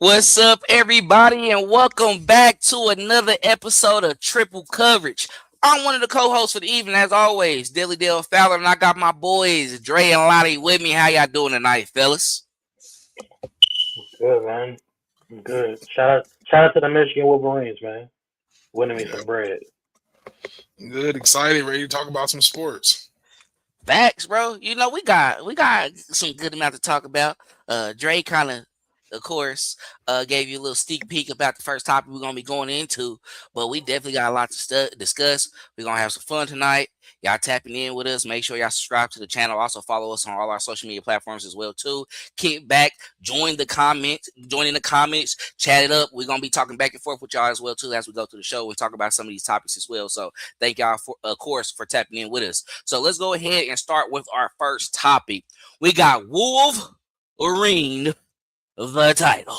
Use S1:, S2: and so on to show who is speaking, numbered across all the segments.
S1: What's up, everybody, and welcome back to another episode of Triple Coverage. I'm one of the co-hosts for the evening, as always, Dilly Dale Fowler, and I got my boys Dre and Lottie with me. How y'all doing tonight, fellas?
S2: Good, man. I'm good. Shout out to the Michigan Wolverines, man. Winning me
S3: Yeah,
S2: some bread.
S3: good, excited, ready to talk about some sports.
S1: Facts, bro. You know we got some good amount to talk about. Dre kind of course, gave you a little sneak peek about the first topic we're gonna be going into, but we definitely got a lot to discuss. We're gonna have some fun tonight. Y'all tapping in with us. Make sure y'all subscribe to the channel. Also follow us on all our social media platforms as well too. Kick back, join in the comments, chat it up. We're gonna be talking back and forth with y'all as well too as we go through the show and talk about some of these topics as well. So thank y'all for, of course, for tapping in with us. So let's go ahead and start with our first topic. We got Wolv-ERINE the Title.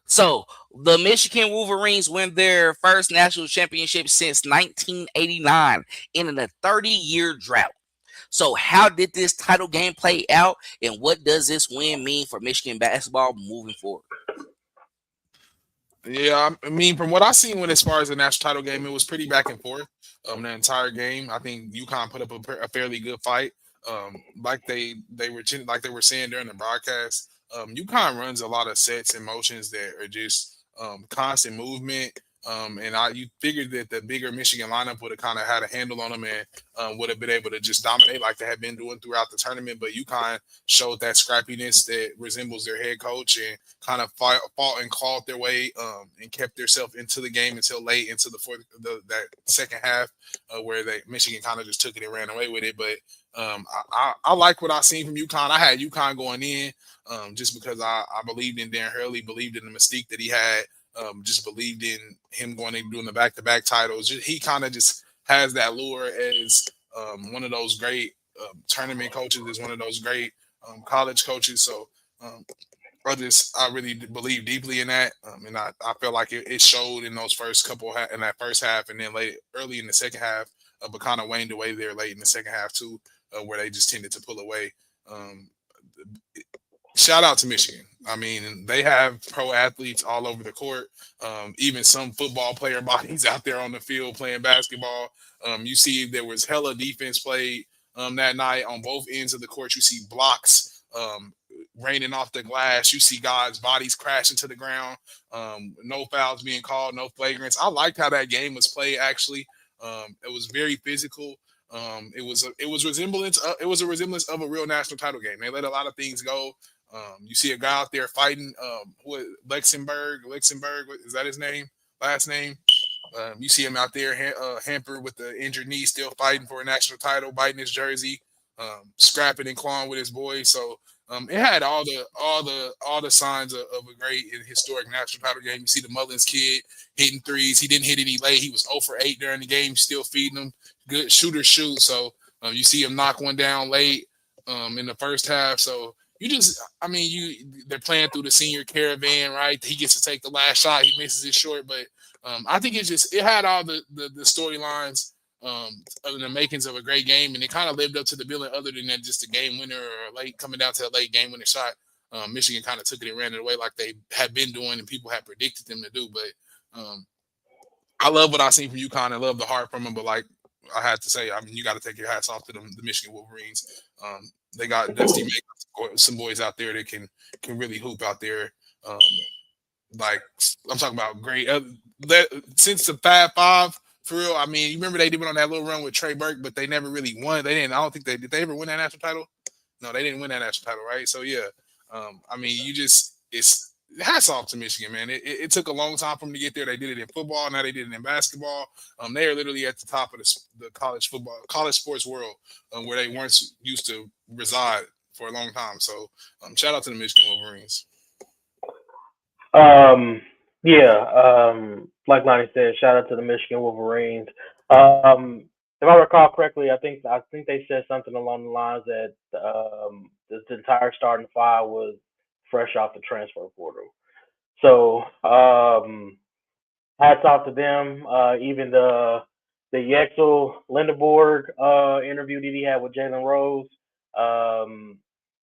S1: So the Michigan Wolverines win their first national championship since 1989 in a 30-year drought. So how did this title game play out, and what does this win mean for Michigan basketball moving forward?
S3: Yeah, I mean, from what I seen with as far as the national title game, it was pretty back and forth. The entire game, I think UConn put up a fairly good fight. Like like they were saying during the broadcast, UConn runs a lot of sets and motions that are just constant movement. And you figured that the bigger Michigan lineup would have kind of had a handle on them and would have been able to just dominate like they had been doing throughout the tournament. But UConn showed that scrappiness that resembles their head coach and kind of fought and clawed their way and kept themselves into the game until late into that second half, where Michigan kind of just took it and ran away with it. But I like what I seen from UConn. I had UConn going in just because I believed in Dan Hurley, believed in the mystique that he had, just believed in him going and doing the back-to-back titles. He kind of just has that lure as one of those great tournament coaches, as one of those great college coaches. So um, I really believe deeply in that, and I feel like it showed in those first in that first half, and then early in the second half, but kind of waned away there late in the second half too, where they just tended to pull away. Um, Shout out to Michigan. I mean, they have pro athletes all over the court. Even some football player bodies out there on the field playing basketball. You see, there was hella defense played that night on both ends of the court. You see blocks raining off the glass. You see guys' bodies crashing to the ground. No fouls being called, no flagrants. I liked how that game was played. Actually, it was very physical. It was a resemblance of a real national title game. They let a lot of things go. You see a guy out there fighting. Lexenberg, is that his name? Last name? You see him out there hampered with the injured knee, still fighting for a national title, biting his jersey, scrapping and clawing with his boys. So it had all the signs of a great and historic national title game. You see the Mullins kid hitting threes. He didn't hit any late. He was 0 for 8 during the game, still feeding them. Good shooter shoot. So you see him knock one down late in the first half. So they're playing through the senior caravan, right? He gets to take the last shot. He misses it short, but I think it had all the storylines of the makings of a great game, and it kind of lived up to the billing. Other than that, just a game winner or late coming down to a late game winner shot, Michigan kind of took it and ran it away like they had been doing, and people had predicted them to do. But I love what I seen from UConn. I love the heart from them, but like I had to say, I mean, you got to take your hats off to them, the Michigan Wolverines. They got Dusty Make, some boys out there that can really hoop out there. Um, like I'm talking about great. Since the Fab Five, for real. I mean, you remember they did on that little run with Trey Burke, but they never really won. They didn't. I don't think they did. They ever win that national title? No, they didn't win that national title, right? So yeah. I mean, it's hats off to Michigan, man. It took a long time for them to get there. They did it in football. Now they did it in basketball. They are literally at the top of the college sports world, where they weren't used to reside for a long time. So shout out to the Michigan Wolverines.
S2: Um, yeah. Like Lonnie said, shout out to the Michigan Wolverines. If I recall correctly, I think they said something along the lines that the entire starting five was fresh off the transfer portal. So hats off to them. Even the Yexel Lindeborg interview that he had with Jalen Rose.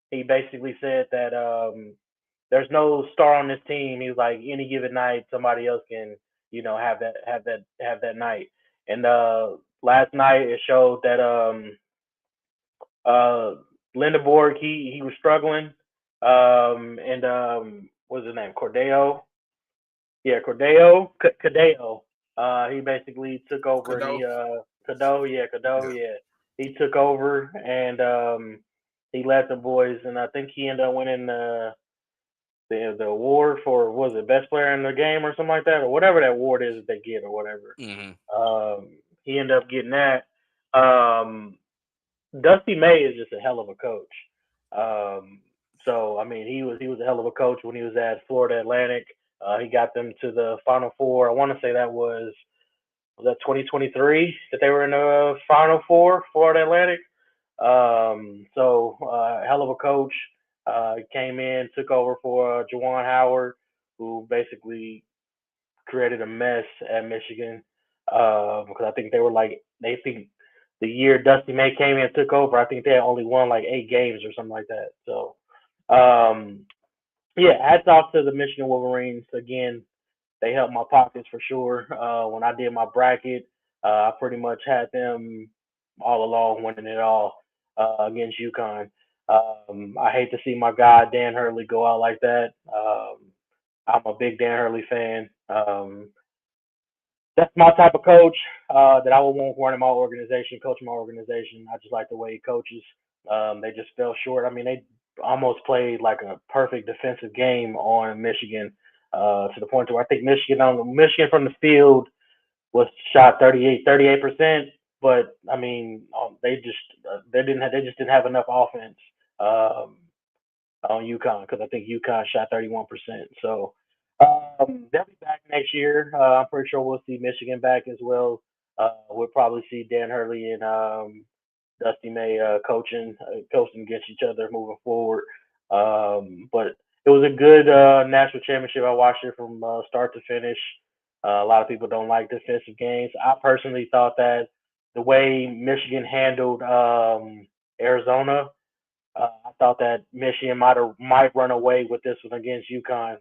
S2: He basically said that there's no star on this team. He was like, any given night, somebody else can, have that night. And last night it showed that uh Lindeborg he was struggling. And what's his name? Cordeo. Yeah, Cadeo. He basically took over and
S3: Cadeau.
S2: he Cadeau, yeah. He took over and he led the boys, and I think he ended up winning the award for, was it best player in the game or something like that, or whatever that award is that they get or whatever.
S1: Hmm.
S2: He ended up getting that. Um, Dusty May is just a hell of a coach. Um, so I mean, he was a hell of a coach when he was at Florida Atlantic. He got them to the Final Four. I want to say that was that 2023 that they were in the Final Four, Florida Atlantic. Hell of a coach. Came in, took over for Juwan Howard, who basically created a mess at Michigan. Because I think they think the year Dusty May came in and took over, I think they had only won like 8 games or something like that. So, um, yeah, hats off to the Michigan Wolverines. Again, they helped my pockets for sure. When I did my bracket, I pretty much had them all along winning it all against UConn. I hate to see my guy Dan Hurley go out like that. I'm a big Dan Hurley fan. That's my type of coach that I would want running my organization, coaching my organization. I just like the way he coaches. They just fell short. I mean, they almost played like a perfect defensive game on Michigan to the point to where I think Michigan from the field was shot 38%. But I mean, they just didn't have enough offense um, on UConn because I think UConn shot 31%. So they'll be back next year. I'm pretty sure we'll see Michigan back as well. We'll probably see Dan Hurley and Dusty May coaching against each other moving forward. But it was a good national championship. I watched it from start to finish. A lot of people don't like defensive games. I personally thought that the way Michigan handled Arizona, I thought that Michigan might run away with this one against UConn,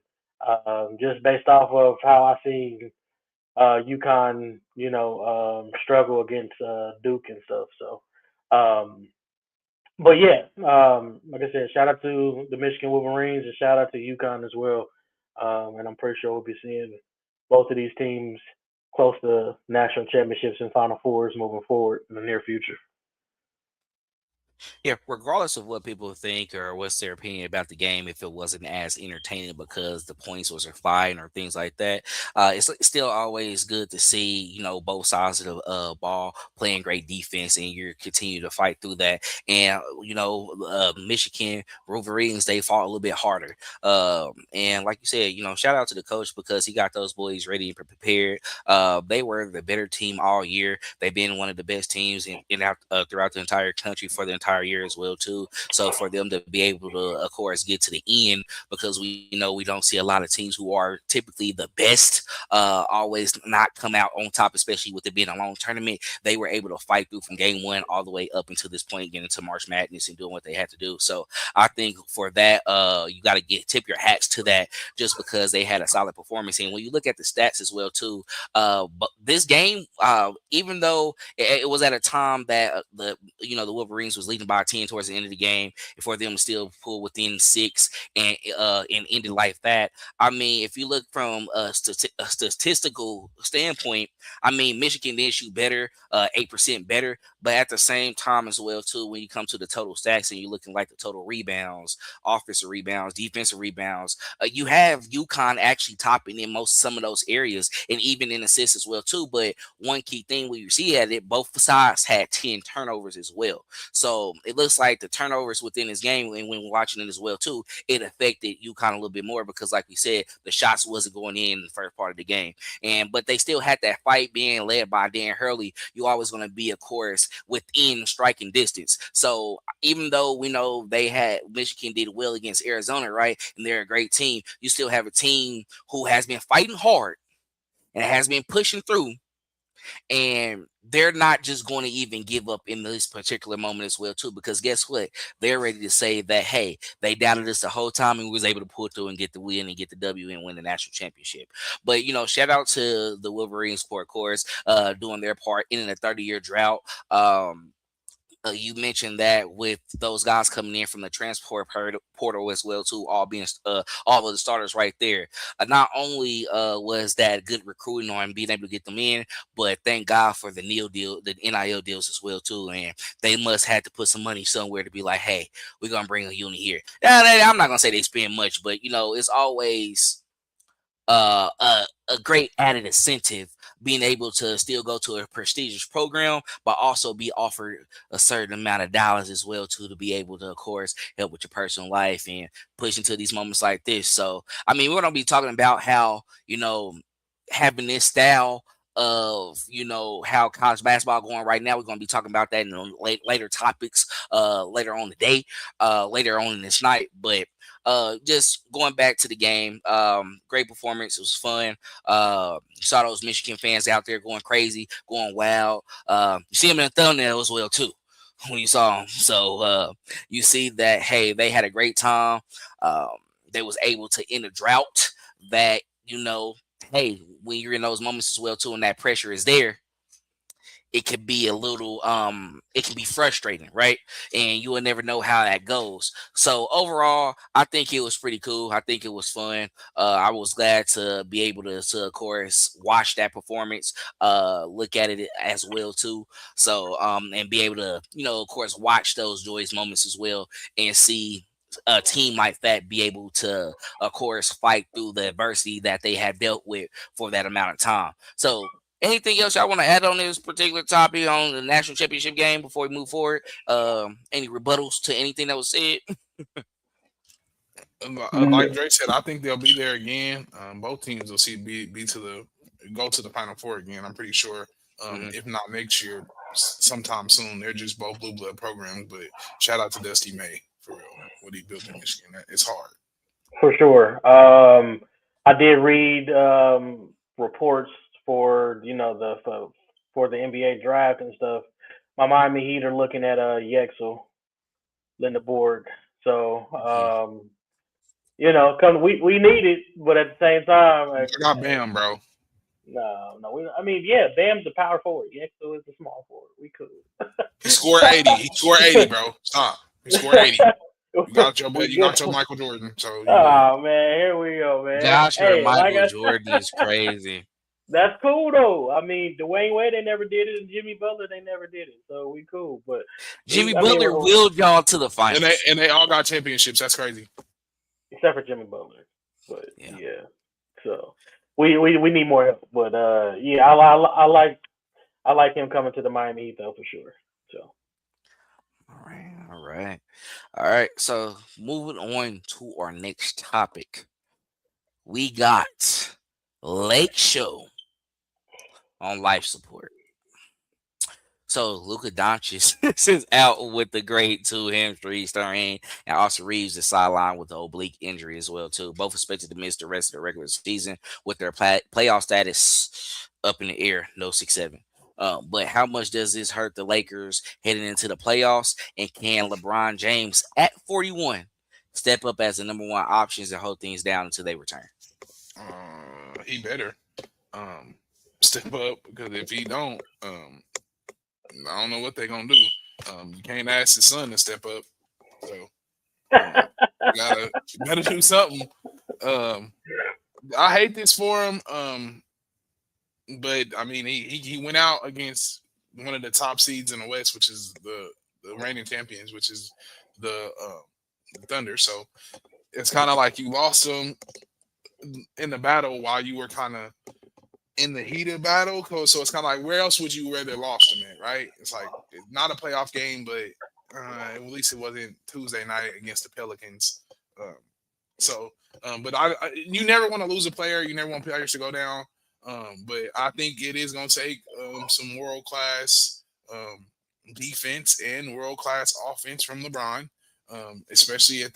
S2: just based off of how I seen UConn, struggle against Duke and stuff. So, um, but yeah, like I said, shout out to the Michigan Wolverines and shout out to UConn as well. And I'm pretty sure we'll be seeing both of these teams close to national championships and Final Fours moving forward in the near future.
S1: Yeah, regardless of what people think or what's their opinion about the game, if it wasn't as entertaining because the points wasn't flying or things like that, it's still always good to see both sides of the ball playing great defense and you continue to fight through that. And Michigan Wolverines, they fought a little bit harder. And like you said, shout out to the coach because he got those boys ready and prepared. They were the better team all year. They've been one of the best teams throughout the entire country for the entire year as well too. So for them to be able to, of course, get to the end, because we know we don't see a lot of teams who are typically the best always not come out on top, especially with it being a long tournament. They were able to fight through from game one all the way up until this point, getting into March Madness and doing what they had to do. So I think for that, you got to tip your hats to that, just because they had a solid performance. And when you look at the stats as well too, but this game, even though it was at a time that the Wolverines was leading by 10 towards the end of the game, for them to still pull within 6 and end it like that. I mean, if you look from a statistical standpoint, I mean, Michigan did shoot better, 8% better, but at the same time as well too, when you come to the total stats and you're looking like the total rebounds, offensive rebounds, defensive rebounds, you have UConn actually topping in some of those areas, and even in assists as well too. But one key thing when you see at it, both sides had 10 turnovers as well. So it looks like the turnovers within this game, and when watching it as well too, it affected UConn a little bit more because, like we said, the shots wasn't going in the first part of the game, but they still had that fight being led by Dan Hurley. You always going to be, of course, within striking distance. So even though we know Michigan did well against Arizona, right, and they're a great team, you still have a team who has been fighting hard and has been pushing through, And they're not just going to even give up in this particular moment as well, too, because guess what? They're ready to say that, hey, they doubted us the whole time and we was able to pull through and get the win and get the W and win the national championship. But, shout out to the Wolverines for, of course, doing their part in a 30-year drought. You mentioned that with those guys coming in from the transport portal as well too, all being all of the starters right there. Not only was that good recruiting on being able to get them in, but thank God for the NIL deals as well too. And they must have to put some money somewhere to be like, hey, we're gonna bring a unit here. Now, I'm not gonna say they spend much, but it's always a great added incentive being able to still go to a prestigious program, but also be offered a certain amount of dollars as well too to be able to, of course, help with your personal life and push into these moments like this. So, I mean, we're gonna be talking about how having this style of how college basketball going right now. We're going to be talking about that in later topics later on today, later on in this night. But just going back to the game, great performance. It was fun. Saw those Michigan fans out there going crazy, going wild. You see them in the thumbnail as well too when you saw them. So you see that, hey, they had a great time. They was able to end a drought that hey, when you're in those moments as well too, and that pressure is there, it could be a little it can be frustrating, right? And you will never know how that goes. So overall, I think it was pretty cool. I think it was fun. I was glad to be able to of course watch that performance, look at it as well too. So and be able to, of course, watch those joyous moments as well and see a team like that be able to, of course, fight through the adversity that they have dealt with for that amount of time. So anything else y'all want to add on this particular topic on the national championship game before we move forward? Any rebuttals to anything that was said?
S3: Like Drake said, I think they'll be there again. Both teams will be to the go to the Final Four again. I'm pretty sure. If not next year, sometime soon. They're just both blue blood programs. But shout out to Dusty May for real. What he built in Michigan. It's hard.
S2: For sure. I did read reports for for the NBA draft and stuff. My Miami Heat are looking at Yexel Lindeborg. So come we need it, but at the same time,
S3: I got Bam, bro.
S2: no. I mean, yeah, Bam's the power forward. Yexel is the small forward. We could.
S3: He scored 80. He scored 80, bro. Stop. He scored 80. You got your Michael Jordan. So
S2: oh man, here we go, man.
S1: Joshua Michael Jordan is crazy.
S2: That's cool though. I mean, Dwayne Wade they never did it, and Jimmy Butler they never did it. So we cool. But
S1: Jimmy Butler willed y'all to the finals,
S3: and they all got championships. That's crazy.
S2: Except for Jimmy Butler. But yeah. So we need more help. But yeah, I like him coming to the Miami Heat though for sure. So.
S1: All right. So moving on to our next topic, we got Lake Show on life support. So Luka Doncic is out with the grade 2 hamstring strain, and Austin Reaves is sidelined with the oblique injury as well too. Both expected to miss the rest of the regular season with their playoff status up in the air, no 6-7. But how much does this hurt the Lakers heading into the playoffs? And can LeBron James at 41 step up as the number one options and hold things down until they return?
S3: He better step up, because if he don't, I don't know what they're gonna do. You can't ask his son to step up, so you gotta do something. I hate this for him, but I mean he went out against one of the top seeds in the West, which is the reigning champions, which is the Thunder. So it's kind of like you lost him in the battle while you were kind of in the heated battle. So it's kind of like, where else would you rather lost him at, right? It's like, it's not a playoff game, but at least it wasn't Tuesday night against the Pelicans. But you never want to lose a player. You never want players to go down. But I think it is going to take some world-class defense and world-class offense from LeBron, especially at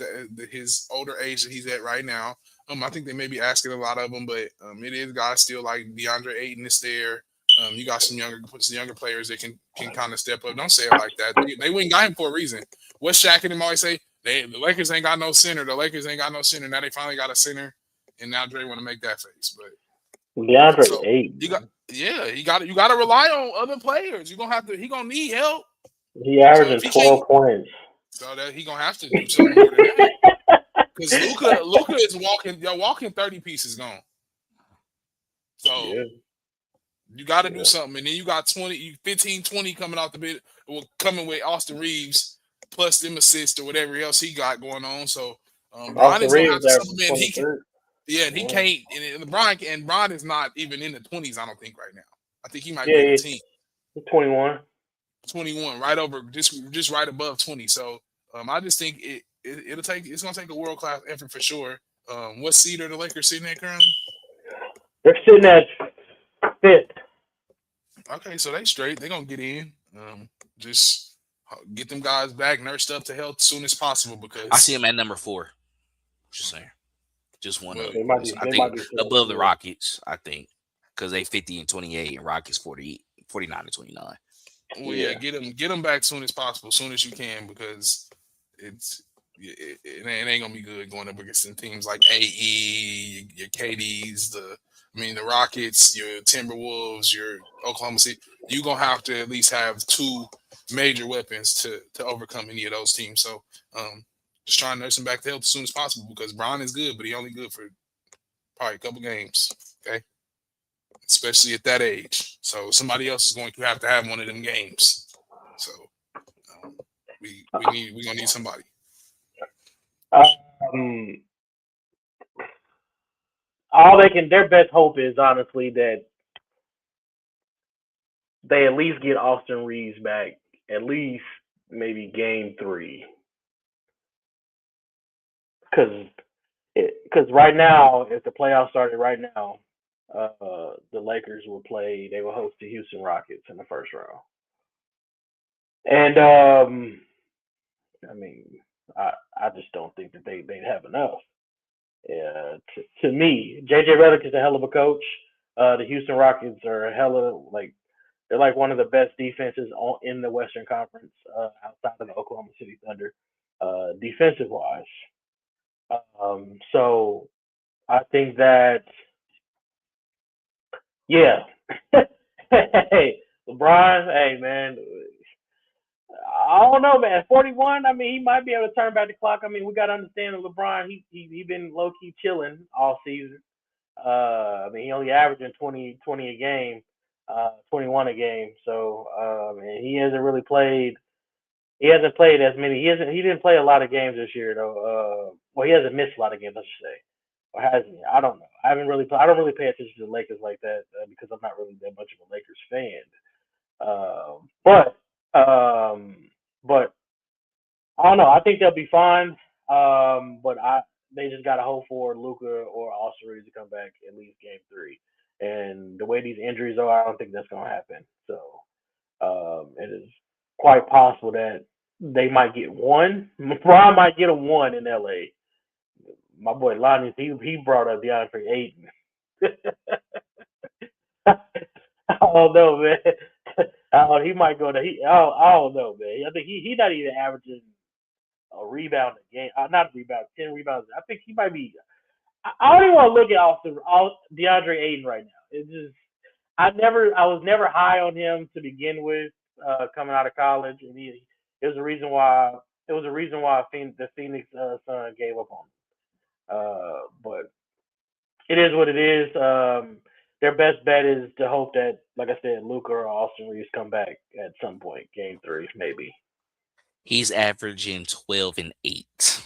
S3: his older age that he's at right now. I think they may be asking a lot of them, but it is guys still like DeAndre Ayton is there. You got some younger players that can kind of step up. Don't say it like that. They went and got him for a reason. What Shaq and him always say, the Lakers ain't got no center. The Lakers ain't got no center. Now they finally got a center, and now Dre want to make that face. But
S2: DeAndre
S3: so
S2: Ayton.
S3: you got to rely on other players. He gonna need help.
S2: He
S3: So if
S2: averaging
S3: he
S2: 12
S3: can't,
S2: points.
S3: so that he gonna have to do something more than that. Because Luka is walking 30 pieces gone. So
S2: Yeah.
S3: you got to do something, and then you got 15, 20 coming out the bit. Well, coming with Austin Reaves plus them assists or whatever else he got going on. So Bron
S2: Austin
S3: is gonna
S2: Reaves
S3: have to
S2: averaging
S3: supplement. He can,
S2: 23.
S3: and he can't. And Bron is not even in the 20s. I don't think right now. I think he might be in the
S2: Yeah,
S3: team.
S2: he's 21.
S3: 21, right over, just right above 20. So I just think it's gonna take a world class effort for sure. What seed are the Lakers sitting at currently?
S2: They're sitting at 5th.
S3: Okay, so they straight. They're gonna get in. Just get them guys back nursed up to health as soon as possible
S1: I see
S3: because
S1: him at number 4. Just saying, just one
S3: well,
S1: up.
S2: They might be.
S1: I
S2: They
S1: think
S2: might be.
S1: above the
S2: 4th.
S1: Rockets. I think because they 50-28 and Rockets 49-29.
S3: yeah,
S2: Yeah.
S3: get them back soon as possible, as soon as you can because it ain't gonna be good going up against some teams like AE, your KDs, the Rockets, your Timberwolves, your Oklahoma City. You're gonna have to at least have 2 major weapons to overcome any of those teams. So just try and nurse him back to health as soon as possible because Bron is good, but he only good for probably a couple games. Okay. Especially at that age. So somebody else is going to have one of them games. So we're gonna need somebody.
S2: Um, all they can. Their best hope is honestly that they at least get Austin Reeves back. At least maybe game 3. Because right now, if the playoffs started right now, the Lakers will play. They will host the Houston Rockets in the first round. And I mean, I just don't think that they'd have enough. To me, JJ Redick is a hell of a coach. The Houston Rockets are a hell of they're like one of the best defenses in the Western Conference outside of the Oklahoma City Thunder, defensive wise. So I think that yeah. Hey, LeBron, hey man, I don't know, man. 41. I mean, he might be able to turn back the clock. I mean, we got to understand that LeBron. He been low key chilling all season. I mean, he only averaging 20 a game, 21 a game. So, and he hasn't really played. He hasn't played as many. He didn't play a lot of games this year though. Well, he hasn't missed a lot of games, I should say. Or has he? I don't know. I don't really pay attention to the Lakers like that because I'm not really that much of a Lakers fan. Um, but um, but I don't know. I think they'll be fine. But they just got to hope for Luka or Austin Reeves to come back at least game 3. And the way these injuries are, I don't think that's going to happen. So it is quite possible that they might get one. Brian might get a 1 in LA. My boy Lonnie, he brought up DeAndre Ayton. I don't know, man. He might go to. I don't know, man. I think he not even averaging a rebound a game. Not a rebound, 10 rebounds. I think he might be. I don't even want to look at DeAndre Ayton right now. It's just I was never high on him to begin with, coming out of college, and it was a reason why the Phoenix Sun gave up on him. But it is what it is. Their best bet is to hope that, like I said, Luka or Austin Reeves come back at some point, game 3, maybe.
S1: He's averaging 12 and 8.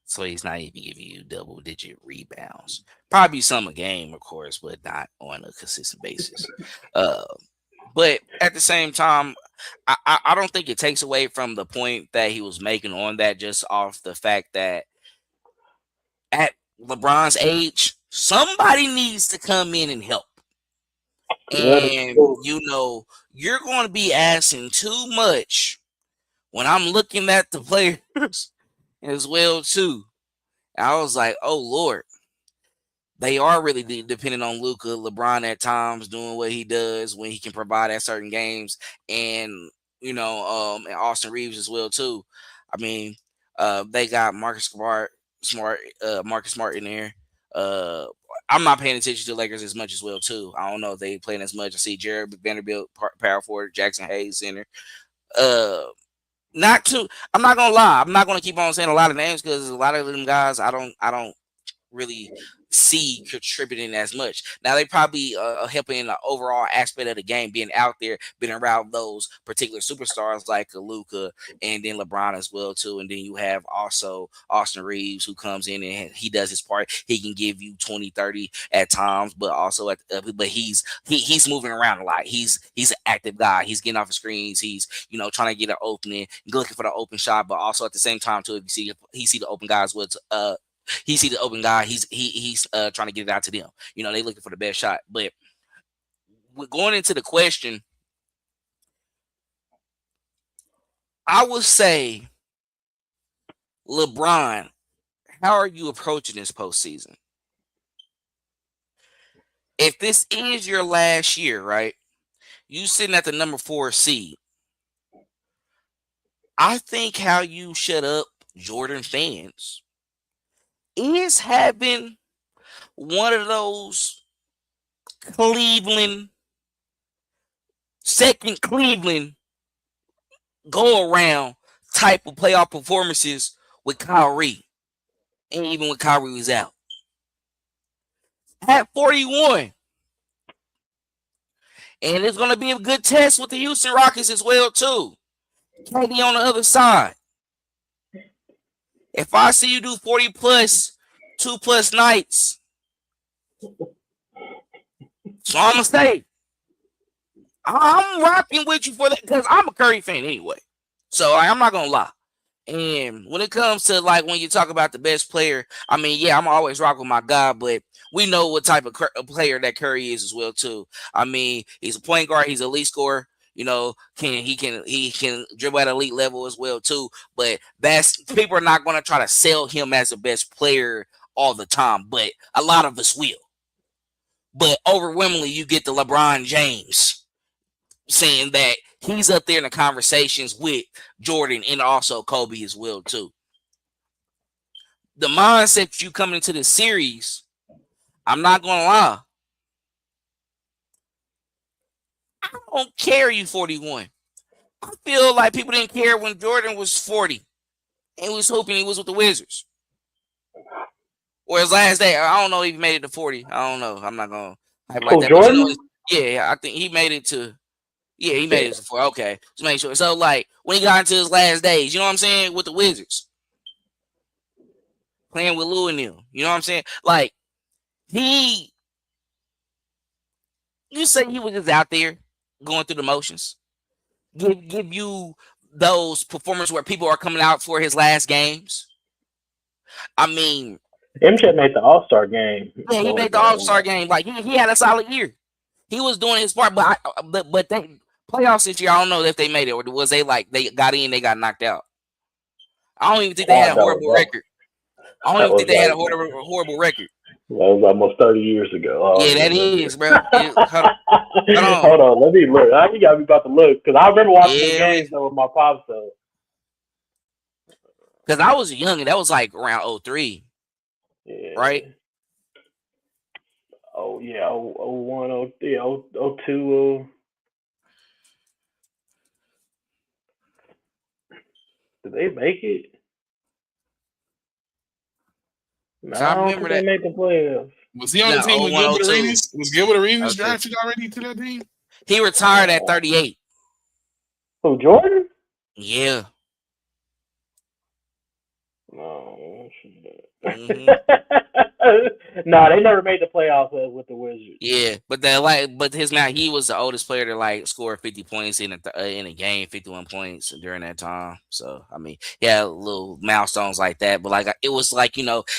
S1: So he's not even giving you double-digit rebounds. Probably some a game, of course, but not on a consistent basis. But at the same time, I don't think it takes away from the point that he was making on that, just off the fact that at LeBron's age, somebody needs to come in and help.
S2: Yeah,
S1: And, you're going to be asking too much when I'm looking at the players as well, too. I was like, oh, Lord. they are really dependent on Luka, LeBron at times doing what he does when he can provide at certain games, and and Austin Reeves as well too. I mean, they got Marcus Smart in there. Uh, I'm not paying attention to the Lakers as much as well too. I don't know if they playing as much. I see Jared Vanderbilt, power forward, Jackson Hayes center. Uh, not too. I'm not gonna lie. I'm not gonna keep on saying a lot of names because a lot of them guys I don't really see contributing as much. Now they probably helping in the overall aspect of the game, being out there, being around those particular superstars like Luka and then LeBron as well too. And then you have also Austin Reeves who comes in and he does his part. He can give you 20, 30 at times, but also but he's moving around a lot. He's an active guy. He's getting off the screens. He's trying to get an opening, looking for the open shot, but also at the same time too, if he see the open guys with he see the open guy. He's trying to get it out to them. They looking for the best shot. But going into the question, I would say, LeBron, how are you approaching this postseason? If this is your last year, right? You sitting at the number 4 seed. I think how you shut up Jordan fans is having one of those second Cleveland go around type of playoff performances with Kyrie, and even when Kyrie was out. At 41. And it's going to be a good test with the Houston Rockets as well, too. KD on the other side. If I see you do 40 plus, 2+ nights, so I'm going to say, I'm rocking with you for that because I'm a Curry fan anyway. So I'm not going to lie. And when it comes to when you talk about the best player, I mean, yeah, I'm always rock with my guy, but we know what type of player that Curry is as well too. I mean, he's a point guard, he's an elite scorer. He can dribble at elite level as well too. But people are not going to try to sell him as the best player all the time, but a lot of us will. But overwhelmingly, you get the LeBron James saying that he's up there in the conversations with Jordan and also Kobe as well too. The mindset you coming into the series, I'm not gonna lie, I don't care you 41. I feel like people didn't care when Jordan was 40 and was hoping he was with the Wizards. Or his last day, I don't know if he made it to 40. I don't know. I'm not gonna hype like that.
S2: Jordan?
S1: I think he made it to. Yeah, he made it to 4. Okay, just make sure. So when he got into his last days, you know what I'm saying, with the Wizards, playing with Lou and them, you know what I'm saying? You say he was just out there going through the motions, give you those performances where people are coming out for his last games. I mean,
S2: MJ made the All-Star game.
S1: Yeah, he made the All-Star game. He had a solid year. He was doing his part, but they playoffs this year, I don't know if they made it or was they they got in, they got knocked out. I don't even think they had a horrible record. I don't even think they had a horrible record.
S2: That was almost 30 years ago.
S1: Oh, yeah, that is, bro.
S2: Hold on, let me look. You got me about to look because I remember watching the games with my pops. So,
S1: because I was young and that was around 03, right?
S2: Oh yeah, 01, 03, 02. Did they make it? No, I remember that they made the playoffs.
S3: Was he on the team with Gilbert Arenas? Was Gilbert Arenas drafted already to that team?
S1: He retired at 38.
S2: Who, Jordan?
S1: Yeah.
S2: No. No, they never made the playoffs with the Wizards.
S1: Yeah, but he was the oldest player to score 50 points in a game, 51 points during that time. So I mean, yeah, little milestones like that. But it was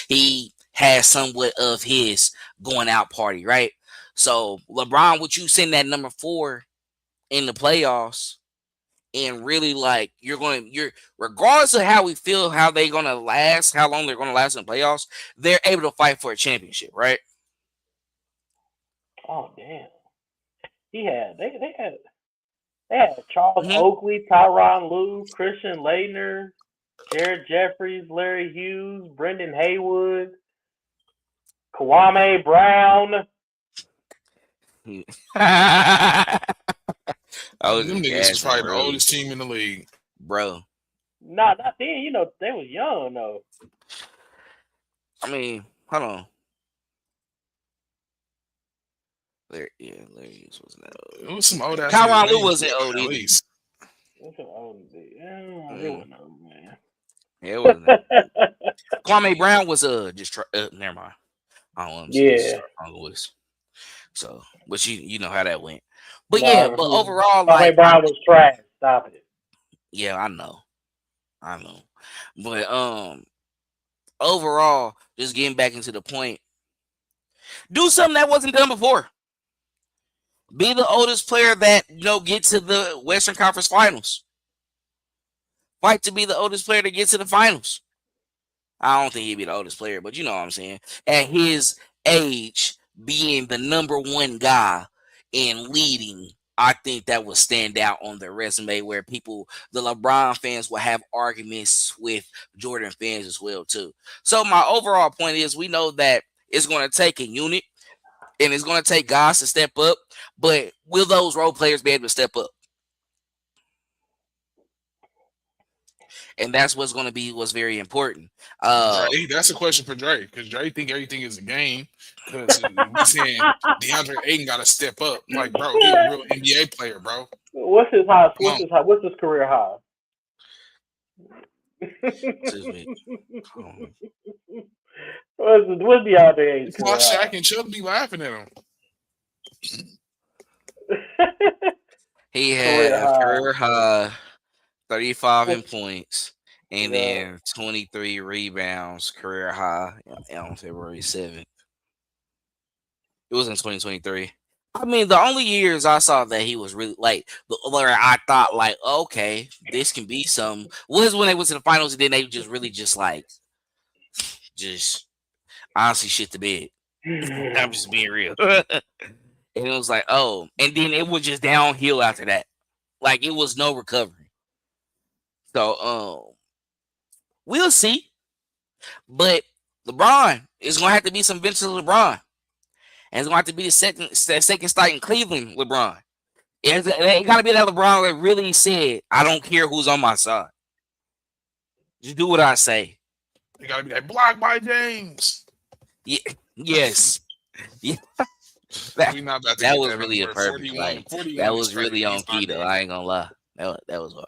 S1: he had somewhat of his going out party, right? So LeBron, would you send that number 4 in the playoffs? And really, you're regardless of how we feel, how they're gonna last, how long they're gonna last in the playoffs, they're able to fight for a championship, right?
S2: Oh damn. He had they had Charles
S1: Hmm.
S2: Oakley, Tyronn Lue, Christian Leitner, Jared Jeffries, Larry Hughes, Brendan Haywood, Kwame Brown.
S1: I was
S3: Them
S1: just
S3: niggas was
S1: gassing,
S3: probably the
S1: bro.
S3: oldest team in the league.
S1: Bro,
S2: Not then. They was young though.
S1: I mean, hold on. Larry Hughes wasn't that old.
S3: It was some old ass niggas
S1: Tyronn Lue
S3: names
S1: wasn't old
S3: at
S1: either.
S3: least.
S2: That's an old dude. Yeah, it
S1: Mm,
S2: wasn't old, man.
S1: yeah, it wasn't that. Kwame Brown was never mind. I don't want to
S2: Yeah.
S1: start on the list. So, but you know how that went. But yeah,
S2: No,
S1: but overall,
S2: Kwame
S1: like
S2: Brown was trash. Stop it.
S1: yeah, I know. But overall, just getting back into the point, do something that wasn't done before. Be the oldest player that get to the Western Conference Finals. Fight to be the oldest player to get to the finals. I don't think he'd be the oldest player, but you know what I'm saying. At his age, being the number one guy and leading, I think that would stand out on their resume where the LeBron fans will have arguments with Jordan fans as well too. So my overall point is we know that it's going to take a unit and it's going to take guys to step up, but will those role players be able to step up? And that's what's very important.
S3: Dre, that's a question for Dre because Dre think everything is a game. Because we saying DeAndre Ayton got to step up. Like, bro, he a real NBA player, bro.
S2: What's his high?
S3: Come on.
S2: What's his career high?
S1: Excuse me.
S2: What's DeAndre Ayton's
S3: That's why
S2: career
S3: Shaq
S2: high?
S3: and Chuck be laughing at him.
S1: He had
S2: Career
S1: a
S2: high.
S1: career high 35 in
S2: What's
S1: points and
S2: yeah.
S1: then 23 rebounds, career high on February 7th. It was in 2023. I mean, the only years I saw that he was really like, where I thought like, okay, this can be some was when they went to the finals and then they just really just like, just honestly shit the bed. I'm just being real. And it was like, oh, and then it was just downhill after that. Like it was no recovery. So we'll see. But LeBron is gonna have to be some vintage LeBron. And it's gonna have to be the second start in Cleveland LeBron. It gotta be that LeBron that really said, I don't care who's on my side. Just do what I say.
S3: It got to be that block by James.
S1: Yeah, yes. Yeah.
S3: We not about to
S1: That
S3: get
S1: was
S3: that
S1: really a
S3: number.
S1: perfect
S3: 41,
S1: like
S3: 41
S1: that
S3: is
S1: was really
S3: crazy.
S1: on
S3: He's not
S1: key though.
S3: doing
S1: I
S3: it.
S1: ain't gonna lie. That was hard.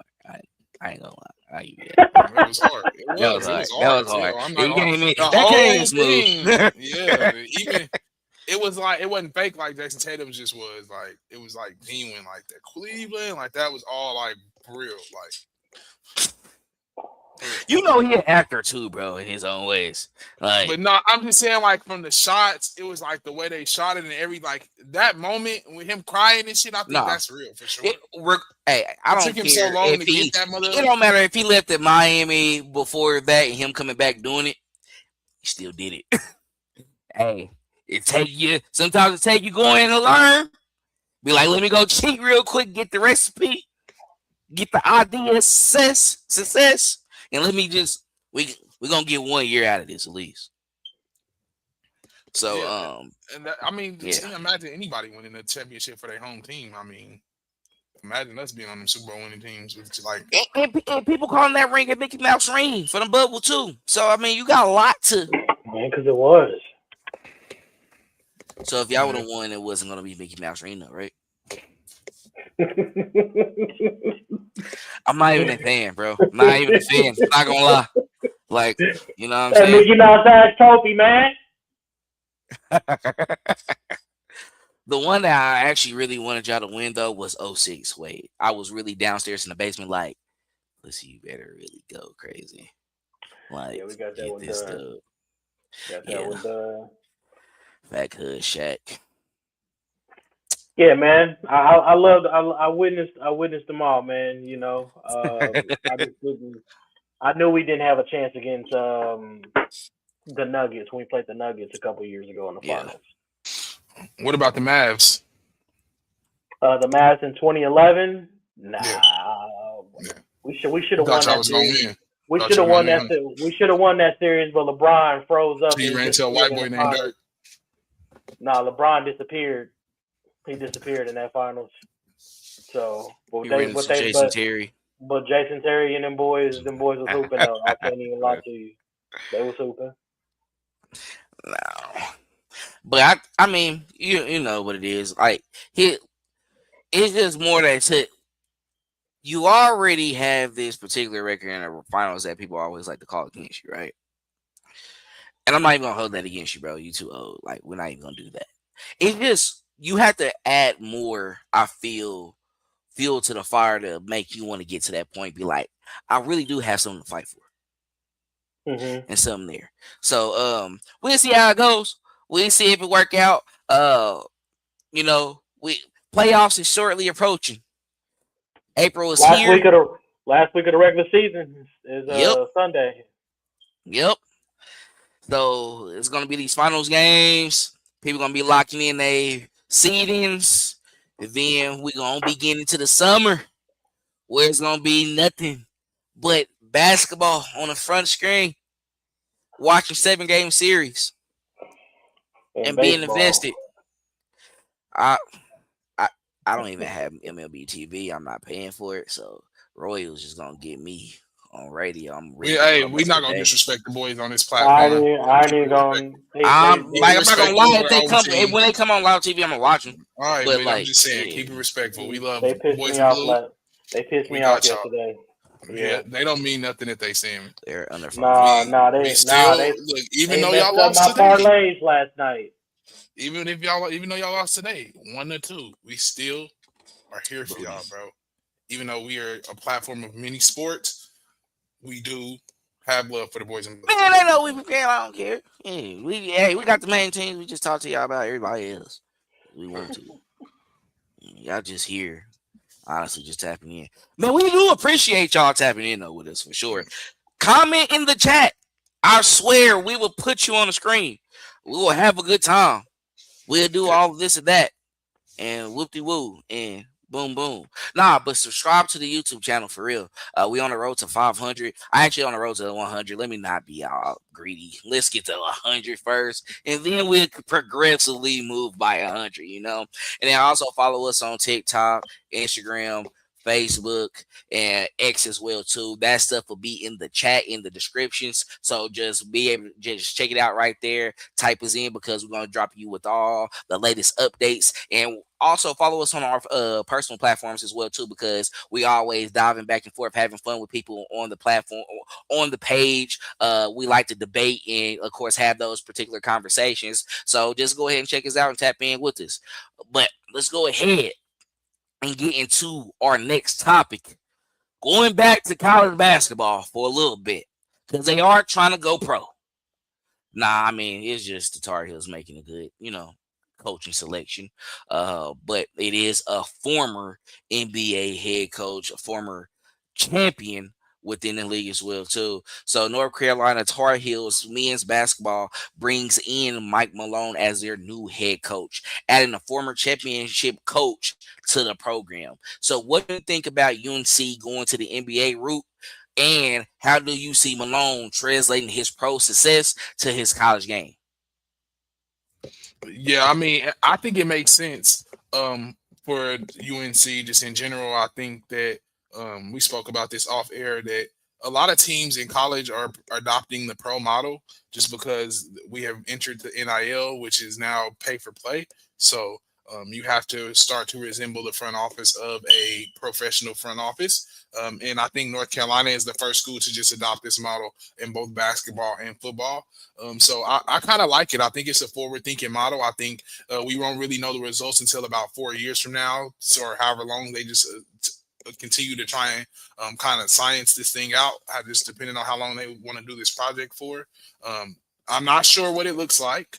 S1: I ain't gonna lie. I give you
S3: It was hard. It
S1: that
S3: was.
S1: was
S3: It
S1: hard.
S3: was
S1: That
S3: hard
S1: was
S3: as
S1: hard.
S3: hell. I'm
S1: It
S3: not gonna.
S1: came in
S3: The
S1: that came
S3: whole
S1: in smooth.
S3: thing. Yeah. Even it was like it wasn't fake like Jason Tatum just was. Like it was like genuine. Like that Cleveland. Like that was all like real. Like
S1: You know he an actor too, bro, in his own ways. Like
S3: but no, I'm just saying, like from the shots, it was like the way they shot it and every like that moment with him crying and shit. I think
S1: nah.
S3: that's real for sure.
S1: Hey, I
S3: It
S1: don't
S3: took him so
S1: care
S3: long
S1: if
S3: to get that
S1: it
S3: mother.
S1: don't matter if he left at Miami before that and him coming back doing it, he still did it. Hey, sometimes it take you going to learn. Be like, let me go cheat real quick, get the recipe, get the idea success, and let me just we gonna get 1 year out of this at least. So
S3: Yeah, and that, I mean,
S1: yeah.
S3: imagine anybody winning a championship for their home team. I mean, imagine us being on them Super Bowl winning teams with like.
S1: And people calling that ring a Mickey Mouse ring for the bubble too. So I mean, you got a lot to.
S2: Man, because it was.
S1: So if y'all would have won, it wasn't gonna be Mickey Mouse ring, though, right? I'm not even a fan, bro. I'm not even a fan. Not gonna lie. Like, you know what I'm
S2: That
S1: saying?
S2: Mickey Mouse ass trophy, man.
S1: The one that I actually really wanted y'all to win though was 06 Wade. I was really downstairs in the basement, like, listen, you better really go crazy. Like,
S2: Yeah, we got that
S1: get
S2: one
S1: this
S2: done.
S1: dub.
S2: Got that
S1: Yeah.
S2: one done.
S1: Fat Hood Shaq.
S2: Yeah, man. I loved. I witnessed them all, man. You know, I just didn't. I knew we didn't have a chance against the Nuggets when we played the Nuggets a couple years ago in the
S1: Yeah.
S2: finals.
S3: What about the Mavs?
S2: The Mavs in 2011.
S3: Yeah,
S2: Nah,
S3: yeah.
S2: we should
S3: You
S2: have
S3: thought
S2: won
S3: y'all
S2: that
S3: was gonna
S2: series.
S3: win.
S2: We
S3: Thought
S2: should
S3: y'all
S2: have
S3: were gonna
S2: won
S3: win,
S2: that.
S3: huh?
S2: We should have won that series, but LeBron froze
S3: So
S2: up
S3: you
S2: and
S3: ran into a
S2: disappeared
S3: white
S2: in
S3: boy
S2: the
S3: named
S2: finals.
S3: Dirk.
S2: Nah, LeBron disappeared. He disappeared in that finals. So,
S1: He ran into Jason Terry.
S2: but Jason Terry and them boys was hooping though. I can't even lie to you. They was hooping.
S1: No. But I mean, you know what it is. Like he, it's just more that you already have this particular record in the finals that people always like to call against you, right? And I'm not even gonna hold that against you, bro. You too old. Like we're not even gonna do that. It's just you have to add more. I feel fuel to the fire to make you want to get to that point. Be like, I really do have something to fight for
S2: Mhm.
S1: and something there. So we'll see how it goes. We'll see if it work out. We playoffs is shortly approaching. April is
S2: Last week
S1: here.
S2: of the last week of the regular season is
S1: Yep.
S2: Sunday.
S1: Yep. So it's gonna be these finals games. People gonna be locking in their seedings. And then we gonna be getting into the summer where it's gonna be nothing but basketball on the front screen, watching 7 game series
S2: In
S1: and being
S2: baseball.
S1: invested. I I I don't even have MLB TV. I'm not paying for it, so Royals just gonna get me on radio. I'm
S3: We
S1: ready to
S3: hey,
S1: rub
S3: we
S1: up the
S3: not gonna
S1: day.
S3: disrespect the boys on this platform.
S2: I ain't
S3: Keep
S2: even
S3: it respectful.
S2: going. They
S3: Keep it
S1: I'm not gonna
S3: respectful.
S1: lie.
S3: We
S1: If
S3: love
S1: they
S3: our
S1: come
S3: team.
S1: when they come on live TV, I'm gonna watch them.
S3: All right,
S1: But
S3: but I'm
S1: like,
S3: just saying, keep it
S1: yeah,
S3: respectful. We love
S2: they pissed
S3: boys
S2: me
S3: in
S2: off.
S3: blue.
S2: They pissed
S3: We
S2: me off
S3: got y'all.
S2: yesterday.
S3: Yeah,
S2: Yeah.
S3: they don't mean nothing if they see me.
S1: they're under
S2: Nah,
S1: 500.
S3: We still look, even
S2: they
S3: though y'all
S2: messed up
S3: lost
S2: my
S3: today,
S2: parlays last night.
S3: even though y'all lost today, 1-2, we still are here for y'all,
S1: Booties.
S3: bro. Even though we are a platform of many sports, we do have love for the boys in blue.
S1: Man, they know we prepared. I don't care. We got the main teams. We just talk to y'all about everybody else. We want to. Y'all just here. Honestly, just tapping in. Man, we do appreciate y'all tapping in though with us for sure. Comment in the chat. I swear we will put you on the screen. We will have a good time. We'll do
S3: Yeah.
S1: all of this and that. And whoop de woo and boom boom. Nah, but subscribe to the YouTube channel for real. We on the road to 500. I actually on the road to 100. Let me not be all greedy. Let's get to 100 first, and then we'll progressively move by 100. And then also follow us on TikTok, Instagram, Facebook, and X as well too. That stuff will be in the chat in the descriptions. So just be able to just check it out right there. Type us in because we're gonna drop you with all the latest updates. And also follow us on our personal platforms as well too, because we always diving back and forth, having fun with people on the platform, on the page. We like to debate and of course have those particular conversations. So just go ahead and check us out and tap in with us. But let's go ahead and get into our next topic. Going back to college basketball for a little bit because they are trying to go pro. Nah, I mean, it's just the Tar Heels making a good, coaching selection. But it is a former NBA head coach, a former champion within the league as well, too. So North Carolina Tar Heels men's basketball brings in Mike Malone as their new head coach, adding a former championship coach to the program. So what do you think about UNC going to the NBA route? And how do you see Malone translating his pro success to his college game?
S3: Yeah, I mean, I think it makes sense for UNC just in general. I think that we spoke about this off air that a lot of teams in college are adopting the pro model just because we have entered the NIL, which is now pay for play. So you have to start to resemble the front office of a professional front office. And I think North Carolina is the first school to just adopt this model in both basketball and football. So I kind of like it. I think it's a forward thinking model. I think we won't really know the results until about 4 years from now, or however long they just continue to try and kind of science this thing out. Just depending on how long they want to do this project for. I'm not sure what it looks like,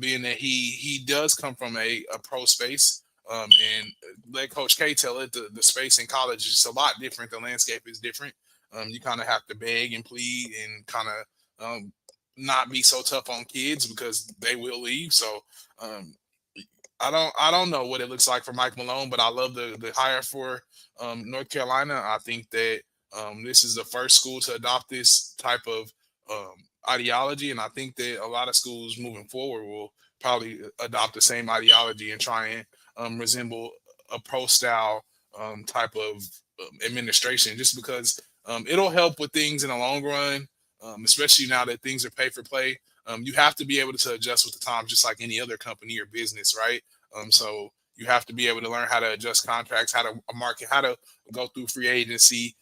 S3: being that he does come from a pro space. And let Coach K tell it, the space in college is just a lot different. The landscape is different. You kind of have to beg and plead and kind of not be so tough on kids because they will leave. So I don't know what it looks like for Mike Malone, but I love the hire for North Carolina. I think that this is the first school to adopt this type of um, ideology, and I think that a lot of schools moving forward will probably adopt the same ideology and try and resemble a pro style type of administration, just because it'll help with things in the long run, especially now that things are pay for play. You have to be able to adjust with the times, just like any other company or business, right? So you have to be able to learn how to adjust contracts, how to market, how to go through free agency,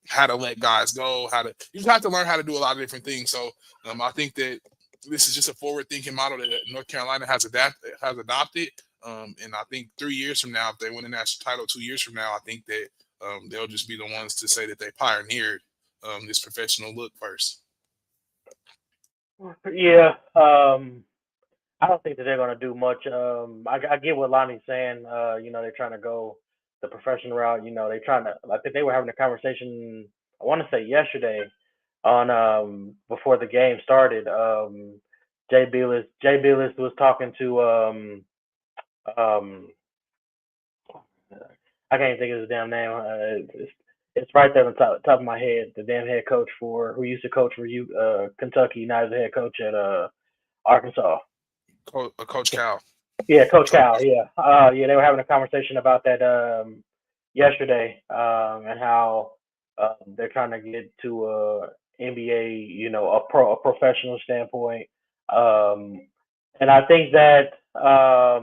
S3: how to let guys go, how to you just have to learn how to do a lot of different things. So I think that this is just a forward thinking model that North Carolina has adopted. And I think 3 years from now, if they win a national title, 2 years from now, I think that they'll just be the ones to say that they pioneered this professional look first.
S2: Yeah. I don't think that they're going to do much. I get what Lonnie's saying. They're trying to go the professional route. They're trying to. I think they were having a conversation. I want to say yesterday on before the game started. Jay Bilas was talking to um I can't even think of his damn name. It's right there on top of my head. The damn head coach for who used to coach for you Kentucky. Now he's the head coach at Arkansas.
S3: Coach Cal.
S2: Yeah, Coach
S3: Tony.
S2: Cal. Yeah, yeah, they were having a conversation about that yesterday, and how they're trying to get to NBA, a professional standpoint. Um, and I think that I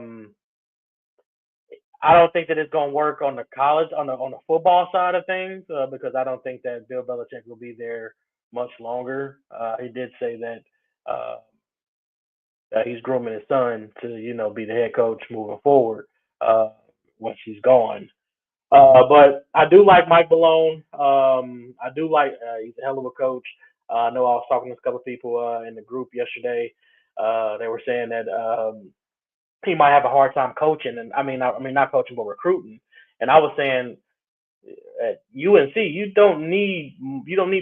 S2: don't think that it's going to work on the college on the football side of things because I don't think that Bill Belichick will be there much longer. He did say that. Uh, he's grooming his son to, be the head coach moving forward uh, once he's gone. But I do like Mike Malone. I do like he's a hell of a coach. I know I was talking to a couple of people in the group yesterday. They were saying that he might have a hard time coaching, and I mean not coaching but recruiting. And I was saying at UNC, you don't need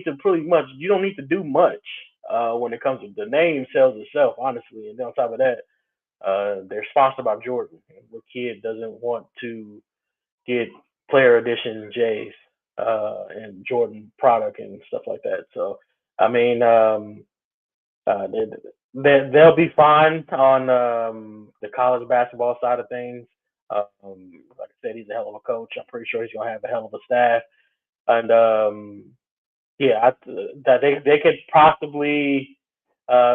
S2: to pretty much you don't need to do much when it comes to the name sells itself, honestly. And then on top of that, they're sponsored by Jordan. The kid doesn't want to get player edition J's and Jordan product and stuff like that. So I mean, they'll be fine on the college basketball side of things. Like I said, he's a hell of a coach. I'm pretty sure he's gonna have a hell of a staff, and yeah, that they could possibly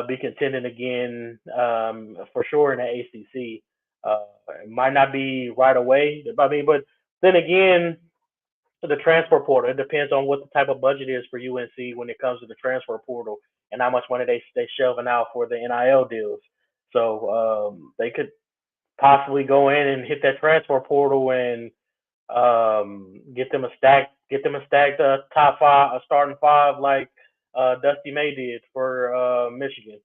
S2: be contending again for sure in the ACC. It might not be right away. I mean, but then again, the transfer portal. It depends on what the type of budget is for UNC when it comes to the transfer portal and how much money they shelving out for the NIL deals. So they could possibly go in and hit that transfer portal and get them a stacked top five, a starting five like Dusty May did for Michigan.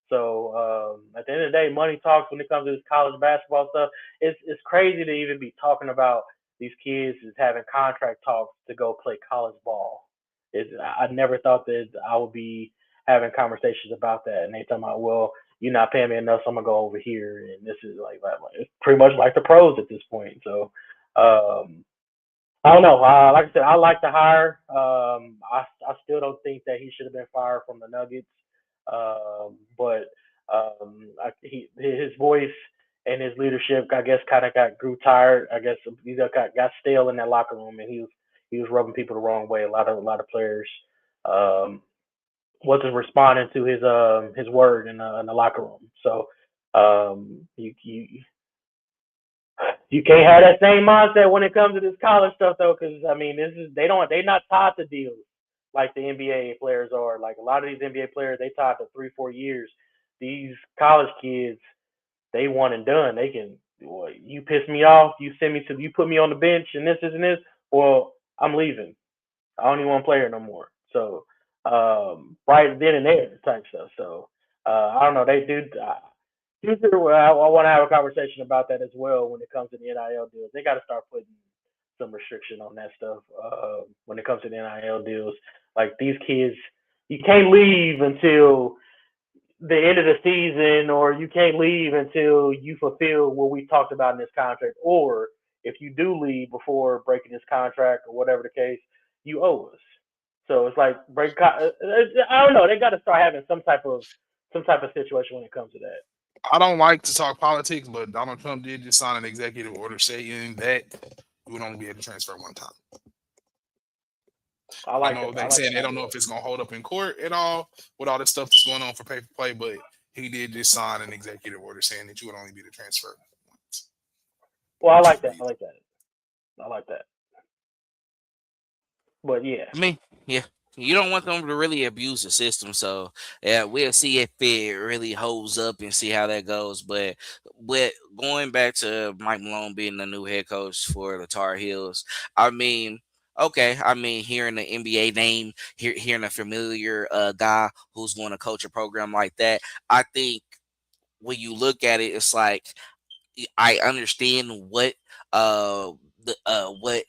S2: So at the end of the day, money talks when it comes to this college basketball stuff. It's crazy to even be talking about these kids is having contract talks to go play college ball. I never thought that I would be having conversations about that, and they talking about, well, you're not paying me enough, so I'm gonna go over here, and this is like it's pretty much like the pros at this point. So um, I don't know. Like I said, I like the hire. I still don't think that he should have been fired from the Nuggets. But his voice and his leadership, I guess, kind of grew tired. I guess he got stale in that locker room, and he was rubbing people the wrong way. A lot of players um, wasn't responding to his word in the locker room. So you can't have that same mindset when it comes to this college stuff though, because I mean, they're not tied to deals like the NBA players are. Like a lot of these NBA players, they tied to 3-4 years. These college kids, they one and done. They can, well, you piss me off, you put me on the bench, and this and this. Well, I'm leaving. I don't even want to play here no more. So right then and there type stuff. So I don't know. They do. Future, well, I want to have a conversation about that as well when it comes to the NIL deals. They got to start putting some restriction on that stuff when it comes to the NIL deals. Like these kids, you can't leave until the end of the season, or you can't leave until you fulfill what we talked about in this contract, or if you do leave before breaking this contract or whatever the case, you owe us. So it's like I don't know. They got to start having some type of situation when it comes to that.
S3: I don't like to talk politics, but Donald Trump did just sign an executive order saying that you would only be able to transfer one time.
S2: I
S3: I don't
S2: like
S3: know
S2: that.
S3: if
S2: I
S3: they
S2: like
S3: saying
S2: that
S3: they don't know
S2: idea.
S3: if it's gonna hold up in court at all with all the stuff that's going on for pay for play, but he did just sign an executive order saying that you would only be able to transfer once,
S2: Well, I
S3: which
S2: like
S3: would
S2: that.
S3: be
S2: I like that. I like that. But yeah,
S1: I mean, yeah, you don't want them to really abuse the system. So yeah, we'll see if it really holds up and see how that goes. But going back to Mike Malone being the new head coach for the Tar Heels, I mean. Okay, I mean, hearing the NBA name, hearing a familiar guy who's going to coach a program like that, I think when you look at it, it's like I understand what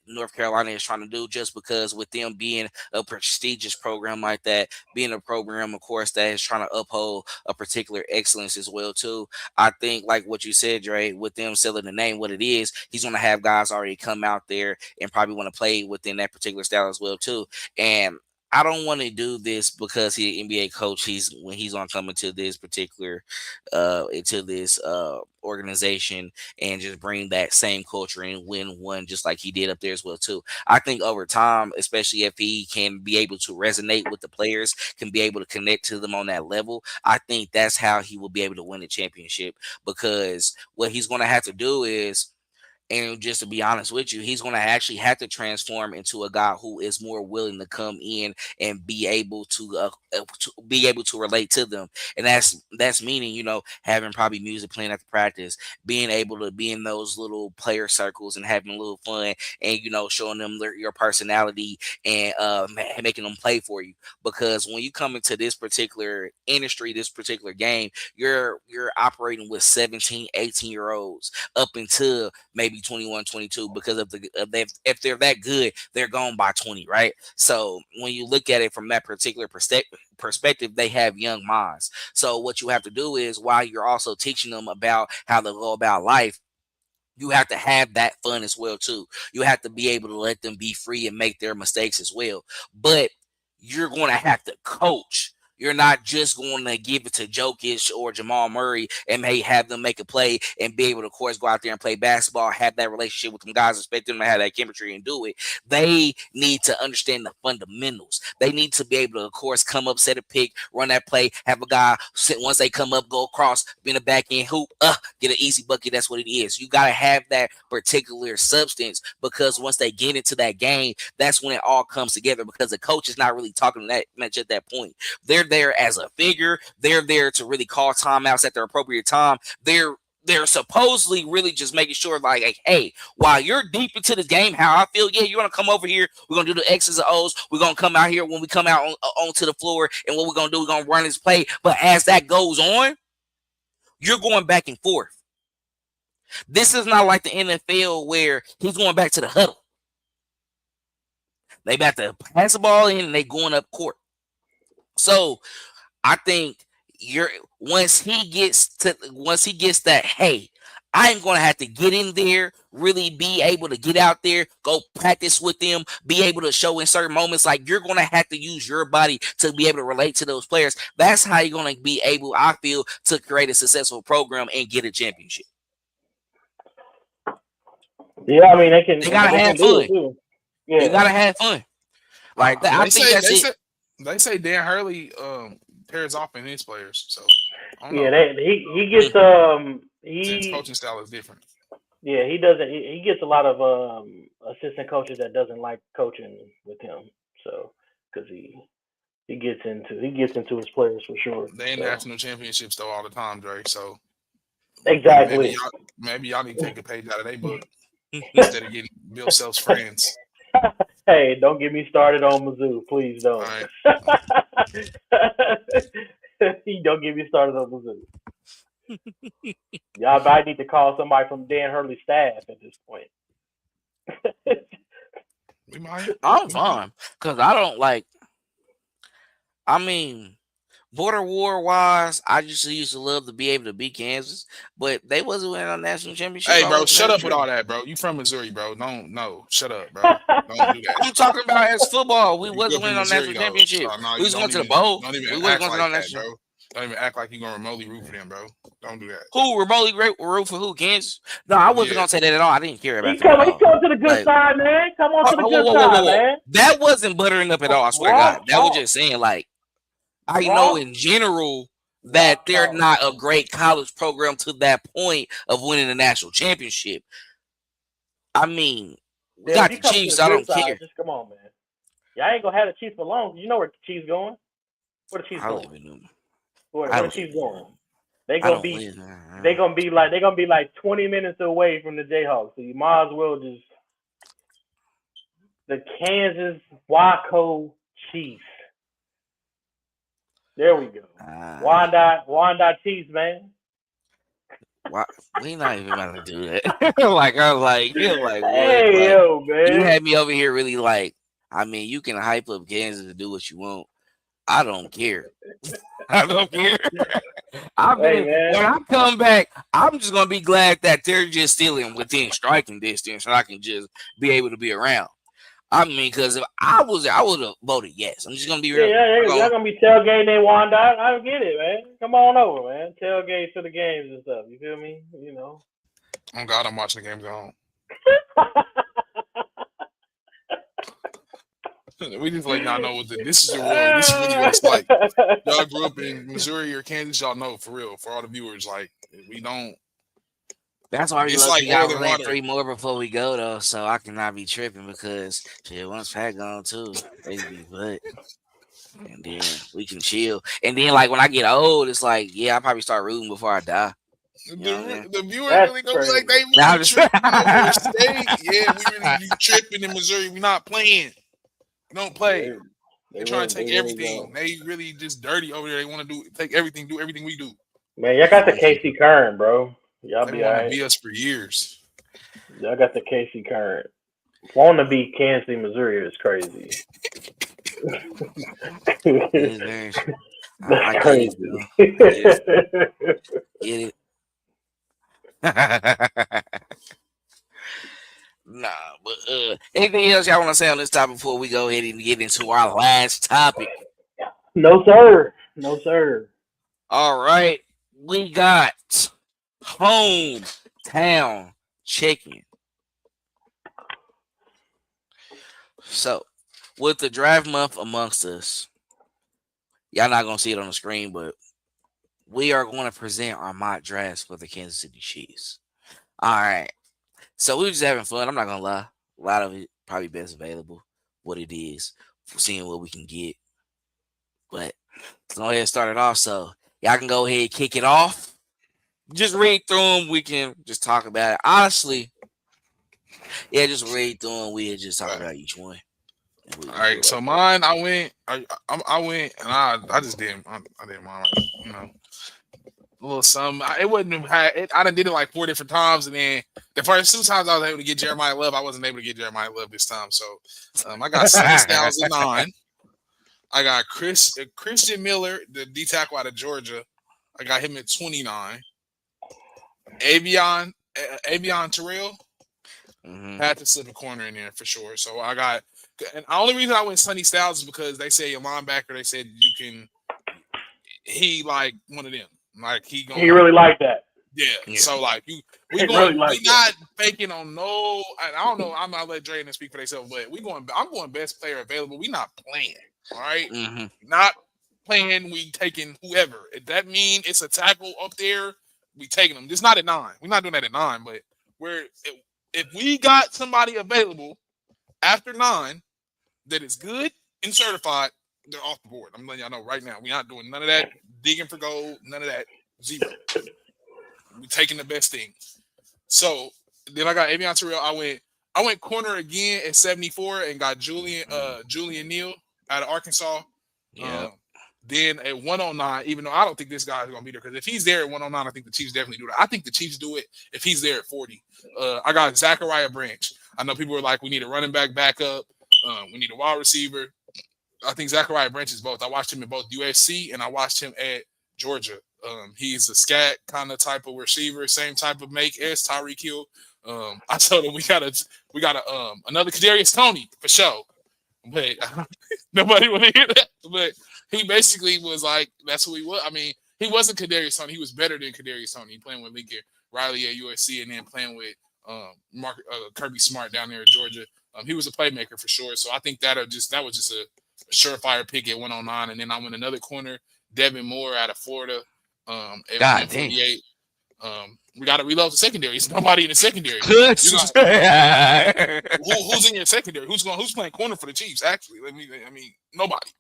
S1: North Carolina is trying to do, just because with them being a prestigious program like that, being a program, of course, that is trying to uphold a particular excellence as well too. I think, like what you said, Dre, with them selling the name what it is, he's going to have guys already come out there and probably want to play within that particular style as well too. And I don't want to do this because he's an NBA coach. He's on coming to this particular into this organization and just bring that same culture and win one just like he did up there as well too. I think over time, especially if he can be able to resonate with the players, can be able to connect to them on that level, I think that's how he will be able to win the championship. Because what he's going to have to do is, and just to be honest with you, he's going to actually have to transform into a guy who is more willing to come in and to be able to relate to them. And that's meaning, having probably music playing at the practice, being able to be in those little player circles and having a little fun, and showing them your personality and making them play for you. Because when you come into this particular industry, this particular game, you're operating with 17, 18-year olds up until maybe 21, 22, because of if they're that good, they're gone by 20, right? So when you look at it from that particular perspective, they have young minds. So what you have to do is, while you're also teaching them about how to go about life, you have to have that fun as well too. You have to be able to let them be free and make their mistakes as well. But you're going to have to coach. You're not just going to give it to Jokic or Jamal Murray and may have them make a play and be able to, of course, go out there and play basketball, have that relationship with them guys, expect them to have that chemistry and do it. They need to understand the fundamentals. They need to be able to, of course, come up, set a pick, run that play, have a guy sit once they come up, go across, be in the back end hoop, get an easy bucket. That's what it is. You got to have that particular substance, because once they get into that game, that's when it all comes together, because the coach is not really talking that much at that point. They're there as a figure. They're there to really call timeouts at the appropriate time. They're supposedly really just making sure, like, hey, while you're deep into the game, how I feel, yeah, you're gonna come over here. We're gonna do the X's and O's. We're gonna come out here when we come out onto the floor, and what we're gonna do, we're gonna run this play. But as that goes on, you're going back and forth. This is not like the NFL where he's going back to the huddle. They about to pass the ball in and they going up court. So I think you're once he gets that, hey, I'm gonna have to get in there, really be able to get out there, go practice with them, be able to show in certain moments, like you're gonna have to use your body to be able to relate to those players. That's how you're gonna be able, I feel, to create a successful program and get a championship.
S2: Yeah, I mean they can,
S1: They gotta
S2: they
S1: have
S2: can do it
S1: fun.
S2: too.
S1: You
S2: Yeah,
S1: gotta have fun. Like that. I
S3: they
S1: think
S3: say
S1: that's
S3: they
S1: it.
S3: say they say Dan Hurley pairs off in his players. So I don't
S2: yeah.
S3: know.
S2: He gets
S1: Mm.
S3: Since coaching style is different.
S2: yeah, he doesn't he gets a lot of assistant coaches that doesn't like coaching with him. So because he gets into his players for sure.
S3: They in
S2: So
S3: national championships though all the time, Dre. So maybe
S2: exactly.
S3: y'all need to take a page out of their book instead of getting Bill Self's friends.
S2: Hey, don't get me started on Mizzou, please
S3: All
S2: don't.
S3: right.
S2: Don't get me started on Mizzou. Y'all might need to call somebody from Dan Hurley's staff at this point.
S3: We might.
S1: I'm
S3: We might.
S1: fine because I don't like. I mean, Border war wise, I just used to love to be able to beat Kansas, but they wasn't winning a national championship.
S3: Hey,
S1: I
S3: bro,
S1: was
S3: shut
S1: never
S3: up with all
S1: tripping.
S3: that, bro. You from Missouri, bro? Don't no, shut up, bro. Don't do that.
S1: I'm talking about as football. We
S3: You grew
S1: wasn't
S3: up in
S1: winning on
S3: Missouri
S1: national
S3: though,
S1: championship.
S3: so no,
S1: We
S3: you
S1: was going to the bowl.
S3: don't even
S1: We wasn't
S3: act
S1: going to
S3: like
S1: no
S3: that,
S1: national.
S3: bro. Don't even act like you gonna remotely root for them, bro. Don't do that.
S1: Who remotely great root for who? Kansas? No, I wasn't
S3: Yeah,
S1: gonna say that at all. I didn't care about
S2: He
S1: them at
S2: come, he
S1: all.
S2: come to the good
S1: Like,
S2: side, man. Come on to the
S1: whoa,
S2: good
S1: whoa, whoa, whoa,
S2: side,
S1: whoa.
S2: man.
S1: That wasn't buttering up at all. I swear to God, that was
S2: Raw,
S1: just saying like I know
S2: raw,
S1: in general
S2: raw
S1: that they're
S2: talk.
S1: not a great college program to that point of winning a national championship. I mean, we
S2: Then if
S1: got
S2: he
S1: the
S2: comes to
S1: Chiefs.
S2: the
S1: So I
S2: good
S1: don't
S2: side,
S1: care.
S2: just come on, man. Y'all ain't gonna have the Chiefs for long. You know where the Chiefs going? Where the Chiefs
S1: I
S2: going?
S1: live in them. I
S2: Where the
S1: live
S2: Chiefs
S1: in them.
S2: going? They
S1: I
S2: gonna
S1: don't
S2: be
S1: live.
S2: they gonna be like 20 minutes away from the Jayhawks. So you might as well just the Kansas Waco Chiefs. There we go. Wanda Chiefs, man.
S1: Why we not even about to do that? Like I was like, you're like what?
S2: Hey
S1: Like
S2: yo,
S1: you
S2: man.
S1: had me over here really like. I mean, you can hype up Kansas to do what you want. I don't care. I don't care. I've
S2: Hey
S1: been
S2: man.
S1: when I come back, I'm just gonna be glad that they're just still in within striking distance, and I can just be able to be around. I mean, because if I was, I would have voted yes. I'm just gonna be
S2: Yeah,
S1: real.
S2: yeah,
S1: I
S2: yeah, y'all
S1: go,
S2: gonna be tailgating in Wanda. I get it, man. Come on over, man. Tailgate to the games and stuff. You feel me? You know.
S3: oh God, I'm watching the games at home. We just let y'all know what this is the real. This is really what it's like. Y'all grew up in Missouri or Kansas, y'all know for real. For all the viewers, like we don't.
S1: that's why we
S3: It's
S1: low
S3: like
S1: key
S3: oil
S1: got
S3: and
S1: running
S3: water.
S1: 3 more before we go though, so I cannot be tripping because shit, once Pat gone too, they be but. And then we can chill. And then like when I get old, it's like, yeah, I probably start rooting before I die. You know what I mean?
S3: The viewers
S2: That's
S3: really gonna be like
S2: crazy.
S3: they
S1: Now
S3: really
S1: I'm just
S3: tripping over state. Yeah, we really be tripping in Missouri. We not playing. We don't play.
S2: They
S3: They trying to
S2: they
S3: take
S2: really
S3: everything.
S2: go.
S3: They really just dirty over there. They want to take everything, do everything we do.
S2: Man, y'all got the KC current, bro. Y'all
S3: They
S2: be
S3: want to
S2: alright.
S3: be us for years.
S2: Y'all got the KC current. Want to be Kansas City, Missouri is crazy.
S1: it is very I
S2: That's
S1: get it
S2: crazy.
S1: though. I get it. Get it. Nah, but anything else y'all want to say on this topic before we go ahead and get into our last topic?
S2: No sir. No sir.
S1: All right, we got hometown chicken. So, with the draft month amongst us, y'all not gonna see it on the screen, but we are going to present our mock drafts for the Kansas City Chiefs. All right, so we were just having fun. I'm not gonna lie, a lot of it probably best available, what it is, seeing what we can get. But let's go ahead and start it off. So y'all can go ahead and kick it off. Just read through them. We can just talk about it. Honestly, yeah, just read through them. We'll just talk about each one. And we
S3: All
S1: just do
S3: right,
S1: it like
S3: so
S1: that.
S3: mine, I went, I went, and I just didn't, I didn't mind, you know, a little some. It wasn't. I done did it like 4 different times, and then the first 2 times I was able to get Jeremiah Love, I wasn't able to get Jeremiah Love this time. So, I got Sonny Styles at 9. I got Christian Miller, the D tackle out of Georgia. I got him at 29. Avion Terrell
S1: Mm-hmm.
S3: had to slip a corner in there for sure. So I got, and the only reason I went Sonny Styles is because they say a linebacker. They said you can. He like one of them. Like he
S2: He
S3: gonna.
S2: really liked that.
S3: Yeah.
S1: Yeah.
S3: So like we
S2: He really
S3: going. We
S2: liked that.
S3: not faking on no. I don't know. I'm not let Dre and speak for themselves, but we going. I'm going best player available. We not playing. All right.
S1: Mm-hmm.
S3: Not playing. We taking whoever. If that mean it's a tackle up there, we taking them. It's not at 9. We're not doing that at 9. But we're if we got somebody available after 9 that is good and certified, they're off the board. I'm letting y'all know right now. We're not doing none of that digging for gold. None of that. Zero. We're taking the best thing. So then I got Avion Terrell. I went corner again at 74 and got Julian Neal out of Arkansas.
S1: Yeah.
S3: Then at 109, even though I don't think this guy is gonna be there, because if he's there at 109, I think the Chiefs definitely do that. I think the Chiefs do it if he's there at 40. I got Zachariah Branch. I know people are like, we need a running back backup. We need a wide receiver. I think Zachariah Branch is both. I watched him in both USC and I watched him at Georgia. He's a scat kind of type of receiver, same type of make as Tyreek Hill. I told him we got another Kadarius Toney for sure, but nobody would hear that. But he basically was like, that's who he was. I mean, he wasn't Kadarius Toney. He was better than Kadarius Toney, playing with Lincoln Riley at USC and then playing with Kirby Smart down there at Georgia. He was a playmaker for sure. So I think that was just a surefire pick at 109. And then I went another corner, Devin Moore out of Florida at
S1: God damn.
S3: 148. We got to reload the secondary. There's nobody in the secondary.
S1: Good.
S3: Who's in your secondary? Who's playing corner for the Chiefs? Actually, nobody.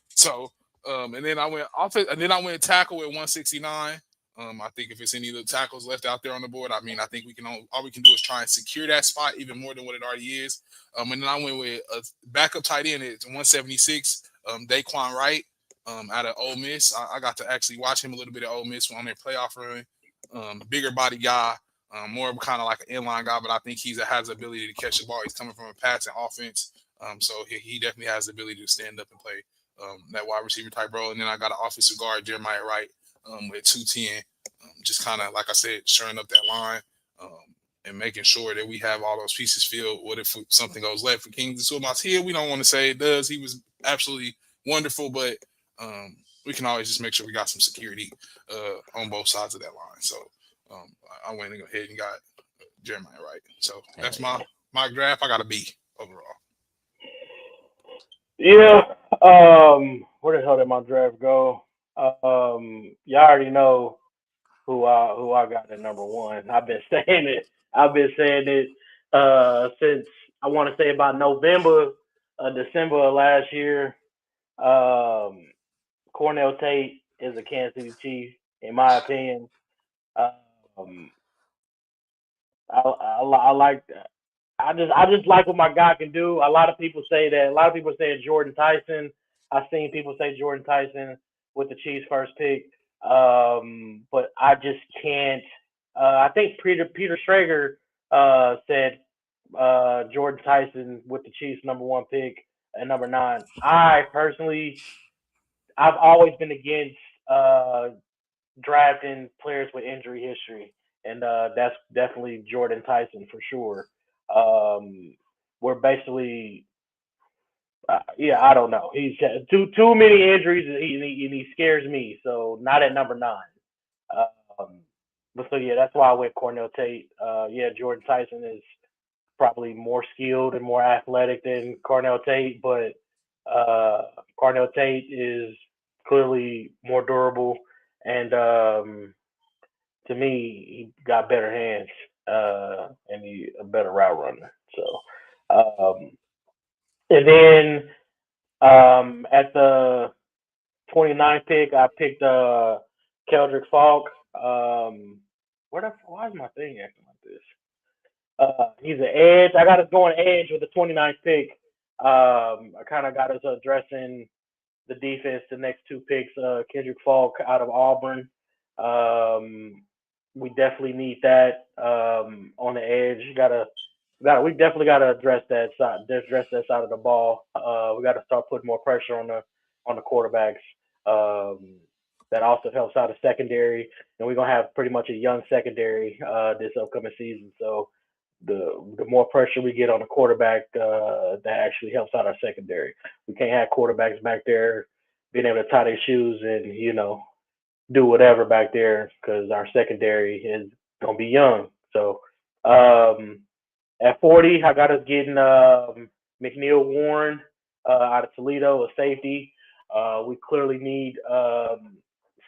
S3: So, and then I went offense, and then I went tackle at 169. I think if it's any of the tackles left out there on the board, I think all we can do is try and secure that spot even more than what it already is. And then I went with a backup tight end at 176, Daquan Wright, out of Ole Miss. I got to actually watch him a little bit at Ole Miss on their playoff run. Bigger body guy, more kind of like an inline guy, but I think he has the ability to catch the ball. He's coming from a passing offense, so he definitely has the ability to stand up and play that wide receiver type role. And then I got an offensive guard, Jeremiah Wright, with 210, just kind of, like I said, shoring up that line and making sure that we have all those pieces filled. What if something goes left for Kings and Sumas here? We don't want to say it does. He was absolutely wonderful, but we can always just make sure we got some security on both sides of that line. So I went ahead and got Jeremiah Wright. So that's my draft. I got a B overall.
S2: Yeah. Where the hell did my draft go? Y'all already know who I got at number one. I've been saying it. Since I want to say about November, December of last year. Cornell Tate is a Kansas City Chief, in my opinion. Um, I like that. I just like what my guy can do. A lot of people say that. A lot of people say Jordan Tyson. I've seen people say Jordan Tyson with the Chiefs' first pick, but I just can't. I think Peter Schrager said Jordan Tyson with the Chiefs' number one pick at number 9. I personally, I've always been against drafting players with injury history, and that's definitely Jordan Tyson for sure. We're basically, I don't know. He's had too many injuries, and he scares me. So not at number 9. Um, but so yeah, that's why I went Cornell Tate. Jordan Tyson is probably more skilled and more athletic than Cornell Tate, but Cornell Tate is clearly more durable, and to me, he got better hands and he a better route runner. So, and then at the 29th pick, I picked Keldrick Falk. Why is my thing acting like this? He's an edge. I got us going edge with the 29th pick. I kind of got us addressing the defense. The next 2 picks, Kendrick Falk out of Auburn. We definitely need that on the edge. We definitely gotta address that side. Address that side of the ball. We got to start putting more pressure on the quarterbacks. That also helps out the secondary, and we're gonna have pretty much a young secondary this upcoming season. So the more pressure we get on the quarterback, that actually helps out our secondary. We can't have quarterbacks back there being able to tie their shoes and do whatever back there because our secondary is gonna be young. So at 40, I got us getting McNeil Warren out of Toledo, a safety. We clearly need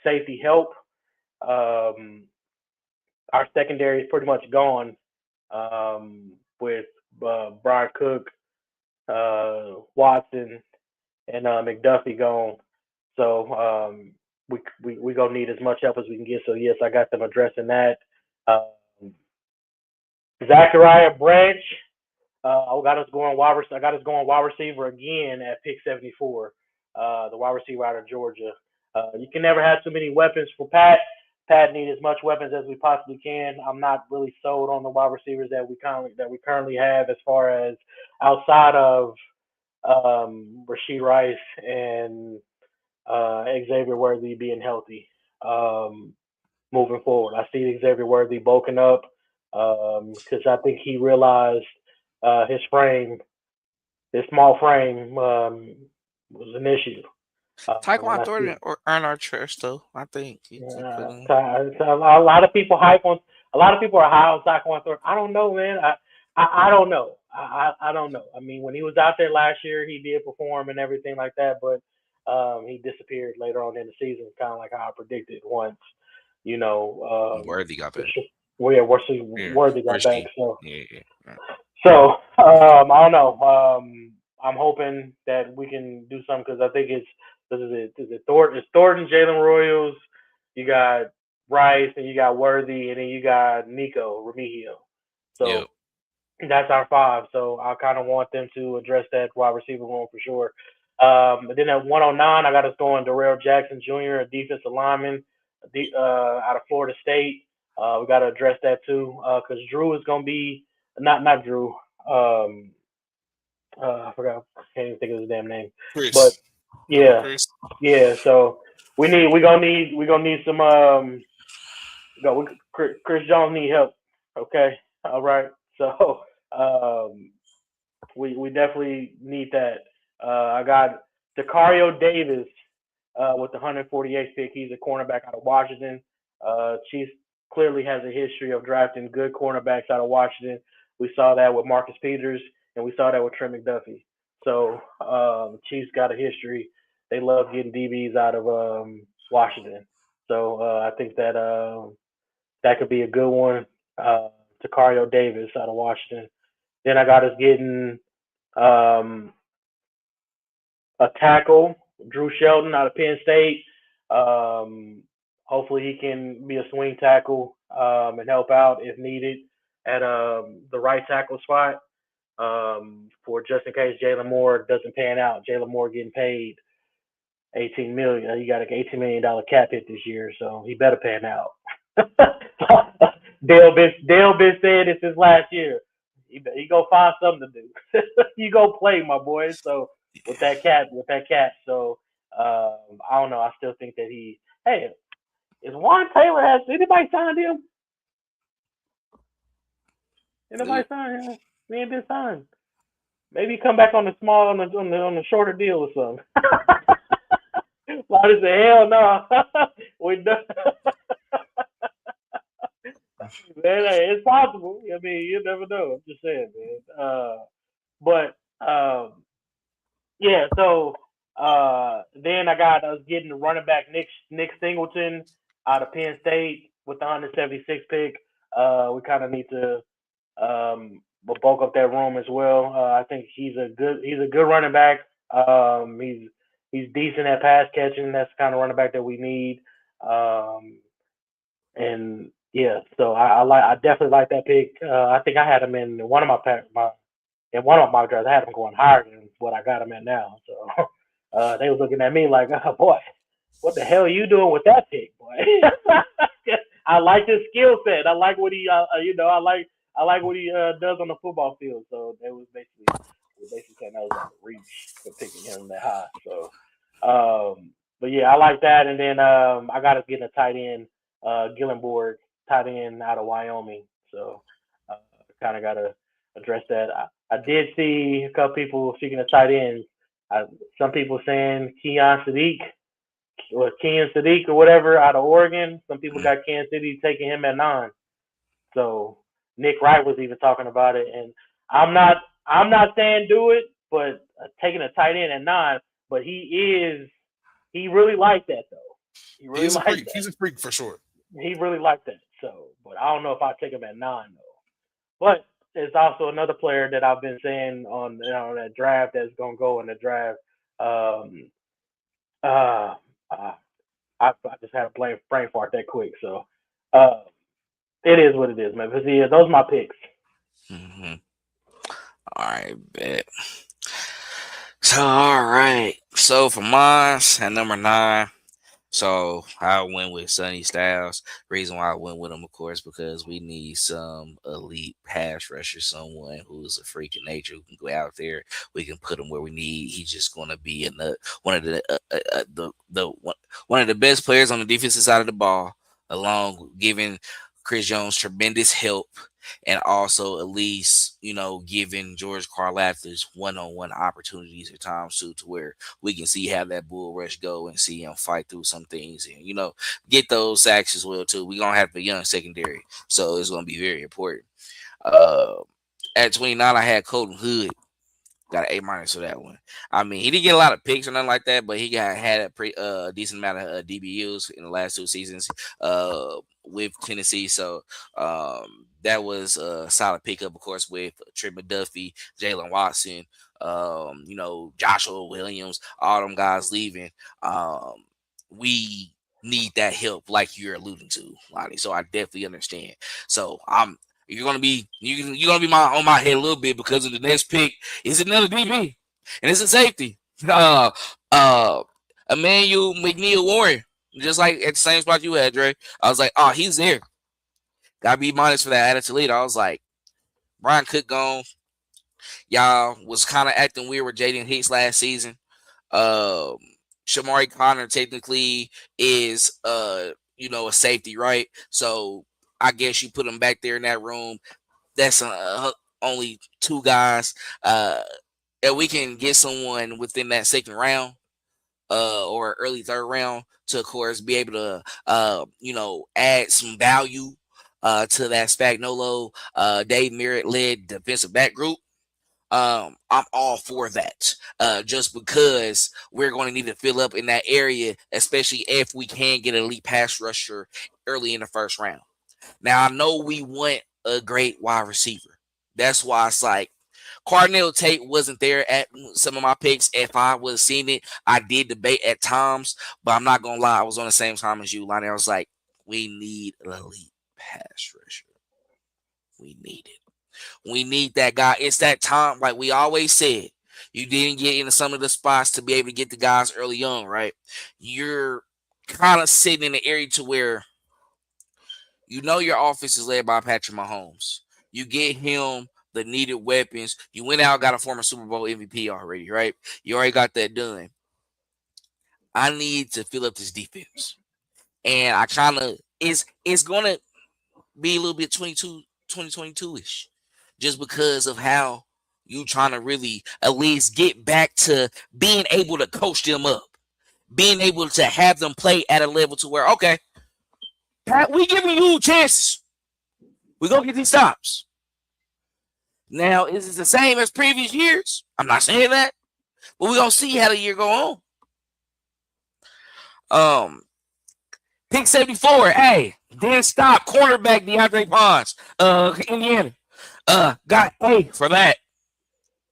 S2: safety help. Our secondary is pretty much gone with Brian Cook, Watson, and McDuffie gone. So we gonna need as much help as we can get. So yes, I got them addressing that. Zachariah Branch, I got us going wide receiver again at pick 74. The wide receiver out of Georgia. You can never have too many weapons for Pat. Pat needs as much weapons as we possibly can. I'm not really sold on the wide receivers that we currently have as far as outside of Rasheed Rice and Xavier Worthy being healthy moving forward. I see Xavier Worthy bulking up because I think he realized his frame, his small frame, was an issue. And
S1: Taekwon
S2: I see
S1: Thornton earned our trust though. I think he put
S2: uh,
S1: in.
S2: a lot of people hype on. A lot of people are high on Taekwondo Thornton. I don't know, man. I don't know. I don't know. I mean, when he was out there last year, he did perform and everything like that, but he disappeared later on in the season, kind of like how I predicted once. You know,
S3: Worthy got back.
S2: well, yeah,
S3: Yeah,
S2: Worthy got back.
S3: Risky.
S2: So
S3: Yeah, yeah.
S2: I don't know. I'm hoping that we can do something because I think it's is it Thornton? It's Thornton, Jalen Royals. You got Rice, and you got Worthy, and then you got Nico Remigio.
S3: Yep.
S2: So that's our five. So I kind of want them to address that wide receiver room for sure. And then at 109, I got us going Darrell Jackson Jr., a defensive lineman out of Florida State. We got to address that too because Drew is going to be not Drew. Um, I forgot. I can't even think of his damn name. But
S3: Chris.
S2: yeah,
S3: Chris.
S2: yeah. So we gonna need some Chris Jones need help. Okay, all right. So um, we definitely need that. I got Decario Davis with the 148th pick. He's a cornerback out of Washington. Chiefs clearly has a history of drafting good cornerbacks out of Washington. We saw that with Marcus Peters, and we saw that with Trent McDuffie. So Chiefs got a history. They love getting DBs out of Washington. So I think that that could be a good one. Decario Davis out of Washington. Then I got us getting um, a tackle, Drew Shelton out of Penn State. Hopefully he can be a swing tackle and help out if needed at the right tackle spot for just in case Jalen Moore doesn't pan out. Jalen Moore getting paid 18 million. He got an $18 million cap hit this year, so he better pan out. Dale been saying it's his last year. He go find something to do. You go play, my boy. So with that cap. So I don't know. I still think that he. Hey, is Juan Taylor has anybody signed him? Anybody
S1: Nope.
S2: signed him? He ain't been signed. Maybe he come back on the small on the shorter deal or something. Why does the hell no? we done. Man, hey, it's possible. I mean, you never know. I'm just saying, man. But yeah, so then I got us getting the running back Nick Singleton out of Penn State with the 176 pick. We kind of need to bulk up that room as well. I think he's a good running back. He's decent at pass catching. That's the kind of running back that we need. And yeah, so I definitely like that pick. I think I had him in one of my mock drafts. I had him going higher than what I got him at now. So they was looking at me like, oh boy, what the hell are you doing with that pick, boy? I like his skill set. I like what he, I like what he does on the football field. So they was basically saying that was like a reach for picking him that high. So, but yeah, I like that. And then I got to get a tight end, Gillenborg, tight end out of Wyoming. So uh, kind of got to address that. I did see a couple people speaking of tight ends. Some people saying Keon Sadiq or Ken Sadiq or whatever out of Oregon. Some people got Kansas City taking him at 9. So Nick Wright was even talking about it, and I'm not I'm not saying do it, but taking a tight end at 9. But he really liked that though. He
S3: He
S2: really
S3: is a
S2: liked
S3: freak.
S2: that.
S3: He's a freak for sure.
S2: He really liked that. So, but I don't know if I take him at 9 though. But there's also another player that I've been saying on that draft that's gonna go in the draft. Um, uh, uh, I just had a brain fart that quick. So uh, it is what it is, man. Because yeah, those are my picks.
S1: Mm-hmm. All right, bet. So all right. So for mine at number 9, So I went with Sonny Styles. Reason why I went with him, of course, because we need some elite pass rusher, someone who's a freak of nature who can go out there. We can put him where we need. He's just going to be one of one of the best players on the defensive side of the ball, along with giving Chris Jones tremendous help, and also at least giving George Karlaftis one-on-one opportunities at times too, to where we can see how that bull rush go and see him fight through some things and get those sacks as well too. We're gonna have a young secondary, so it's gonna be very important. Uh, at 29, I had Colton Hood. Got an A- for that one. I mean, he didn't get a lot of picks or nothing like that, but he had a pretty decent amount of DBUs in the last 2 seasons with Tennessee. So that was a solid pickup, of course, with Trent McDuffie, Jalen Watson, Joshua Williams, all them guys leaving. We need that help, like you're alluding to, Lonnie. So I definitely understand. So you're gonna be on my head a little bit because of the next pick is another DB and it's a safety. Uh, uh, Emmanuel McNeil Warren, just like at the same spot you had, Dre. I was like, oh, he's there. Got to be minus for that added to lead. I was like, Brian Cook gone. Y'all was kind of acting weird with Jaden Hicks last season. Um, Shamari Connor technically is a safety, right? So I guess you put him back there in that room. That's only two guys. And we can get someone within that second round, or early third round to, of course, be able to, add some value to that Spagnuolo, Dave Merritt led defensive back group. I'm all for that. Just because we're going to need to fill up in that area, especially if we can get an elite pass rusher early in the first round. Now I know we want a great wide receiver. That's why it's like Cardinal Tate wasn't there at some of my picks. If I would have seen it, I did debate at times, but I'm not gonna lie, I was on the same time as you, Lonnie. I was like, we need an elite pass rusher. We need it. We need that guy. It's that time, like we always said. You didn't get into some of the spots to be able to get the guys early on, right? You're kind of sitting in the area to where your offense is led by Patrick Mahomes. You get him the needed weapons. You went out, got a former Super Bowl MVP already, right? You already got that done. I need to fill up this defense. And I kind of, it's going to be a little bit 2022-ish, just because of how you trying to really at least get back to being able to coach them up, being able to have them play at a level to where, okay, Pat, we giving you chances. We gonna get these stops. Now, is it the same as previous years? I'm not saying that, but we're gonna see how the year go on. Pick 74. Hey, then stop. Cornerback DeAndre Bonds. Indiana. Got A for that.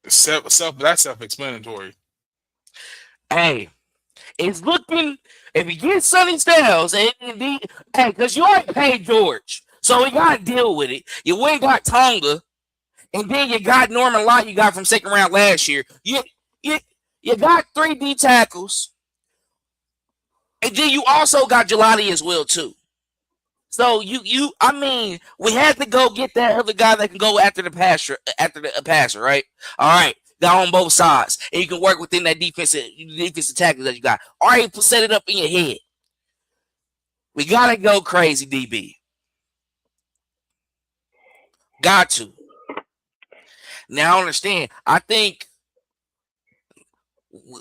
S3: That's self-explanatory.
S1: Hey, it's looking, if you get Sonny Styles hey, because you already paid George, so we gotta deal with it. You went got Tonga, and then you got Norman Lott you got from second round last year. You got 3 D tackles, and then you also got Gelati as well too. So I mean, we had to go get that other guy that can go after the passer, right? All right, got on both sides, and you can work within that defensive tackles that you got. All right, set it up in your head. We gotta go crazy, DB. Got to. Now I understand. I think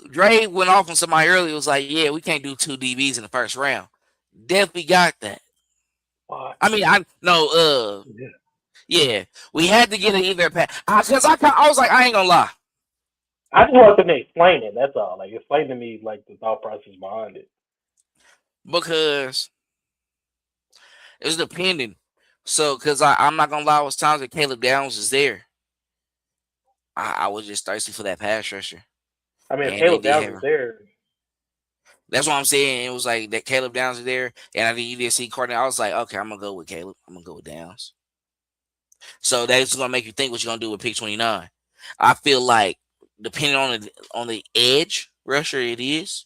S1: Dre went off on somebody earlier. Was like, yeah, we can't do 2 DBs in the first round. Definitely got that. I mean, I no, yeah, we had to get it either pass because I was like, I ain't gonna lie.
S2: I just want them to explain it. That's all. Like, explain to me like the thought process behind it.
S1: Because it's depending. So, because I'm not gonna lie, was times that Caleb Downs was there. I was just thirsty for that pass rusher.
S2: I mean, if Caleb Downs is there.
S1: That's what I'm saying. It was like that Caleb Downs is there, and I think you did see Cardinal. I was like, okay, I'm gonna go with Caleb. I'm gonna go with Downs. So that's gonna make you think what you're gonna do with pick 29. I feel like depending on the edge rusher it is,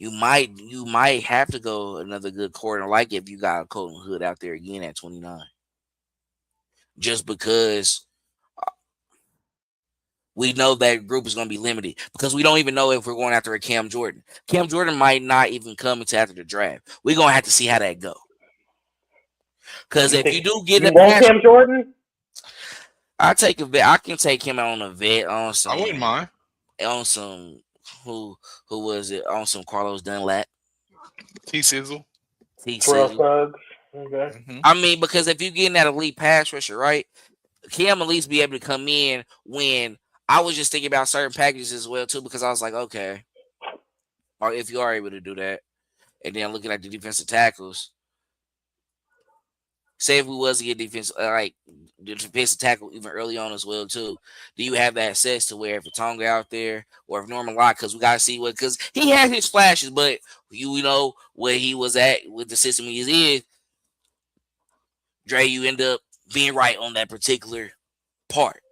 S1: you might have to go another good corner, like if you got Colton Hood out there again at 29, just because we know that group is going to be limited because we don't even know if we're going after a Cam Jordan. Cam Jordan might not even come until after the draft. We're going to have to see how that go. Because
S2: You
S1: if you
S2: think
S1: do get
S2: you
S1: a
S2: want
S1: pass,
S2: Cam Jordan?
S1: I take a vet. I can take him on a vet on
S3: I wouldn't mind.
S1: some who was it on some Carlos Dunlap,
S3: T Sizzle.
S1: T
S2: Terrell
S1: Sizzle.
S2: Suggs. Okay.
S3: Hmm.
S1: I mean, because if you're getting that elite pass rusher, right, Cam at least be able to come in when I was just thinking about certain packages as well too, because I was like, okay, or if you are able to do that, and then looking at the defensive tackles, say if we was to get defense like the defensive tackle even early on as well too, do you have that access to where if Tonga out there or if Norman Locke, because we gotta see what, because he had his flashes, but you know where he was at with the system he's in, Dre, you end up being right on that particular part.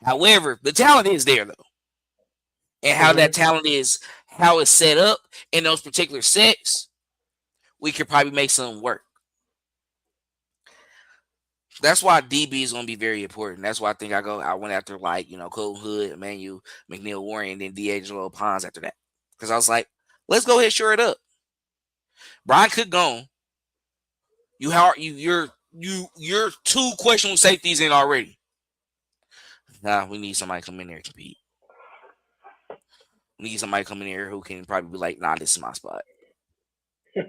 S1: However, the talent is there though, and how that
S2: Mhm.
S1: talent is, how it's set up in those particular sets, we could probably make something work. That's why DB is going to be very important. That's why I think I went after like Cole Hood, Emmanuel, McNeil Warren, and then D'Angelo Pons after that, because I was like, let's go ahead, shore it up. Brian Cook gone. You're two questionable safeties in already. Nah, we need somebody to come in there and compete. We need somebody to come in here who can probably be like, nah, this is my spot. You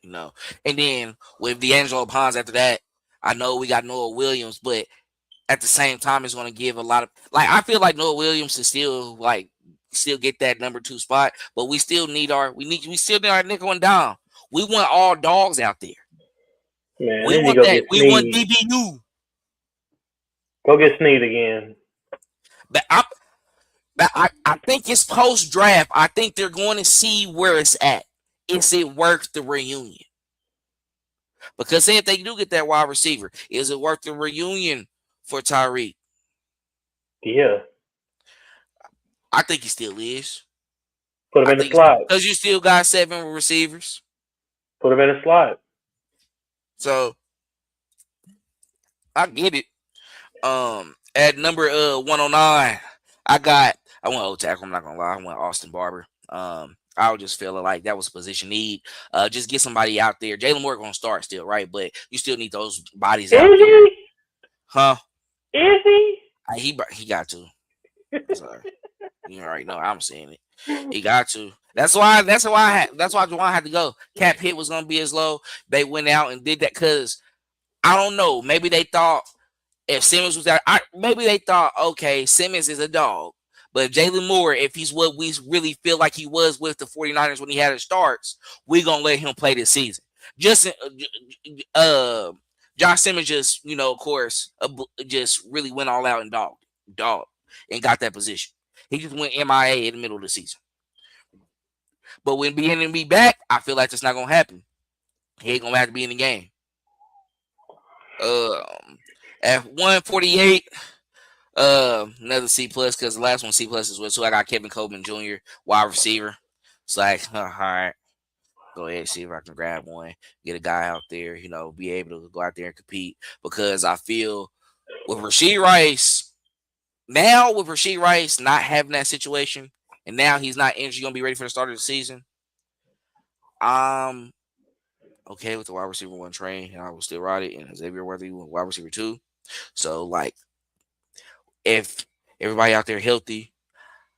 S1: know. And then with D'Angelo Pons after that, I know we got Noah Williams, but at the same time, it's going to give a lot of like. I feel like Noah Williams is still get that number 2 spot, but we still need we still need our nickel and dime. We want all dogs out there.
S2: Man,
S1: We
S2: they need to
S1: want
S2: go
S1: that.
S2: get
S1: We want
S2: Sneed.
S1: DBU.
S2: Go get Sneed again.
S1: But I think it's post draft. I think they're going to see where it's at. Is it worth the reunion? Because say if they do get that wide receiver, is it worth the reunion for Tyreek?
S2: Yeah.
S1: I think he still is.
S2: Put him
S1: I
S2: in the
S1: think
S2: slot.
S1: because you still got 7 receivers.
S2: Put him in the slot.
S1: So I get it. At number 109, I went old tackle. I'm not gonna lie, I went Austin Barber. I was just feeling like that was a position need. Just get somebody out there. Jalen Moore gonna start still, right? But you still need those bodies
S2: Is
S1: out there,
S2: he?
S1: huh?
S2: Is he?
S1: He got to. Sorry, you already know I'm saying it. He got to. That's why Juwan had to go. Cap hit was gonna be as low. They went out and did that because I don't know. Maybe they thought if Simmons was there, maybe they thought, okay, Simmons is a dog. But Jalen Moore, if he's what we really feel like he was with the 49ers when he had his starts, we're going to let him play this season. Just, Josh Simmons just, of course, just really went all out and dog, and got that position. He just went MIA in the middle of the season. But when beginning to be back, I feel like that's not going to happen. He ain't going to have to be in the game. At 148, another C plus because the last one C plus as well. So I got Kevin Coleman Jr., wide receiver. It's like, all right, go ahead, see if I can grab one, get a guy out there, be able to go out there and compete. Because I feel with Rashid Rice not having that situation, and now he's not injured, gonna be ready for the start of the season. I'm okay with the wide receiver 1 train, and I will still ride it. And Xavier Worthy wide receiver 2. So like, if everybody out there healthy,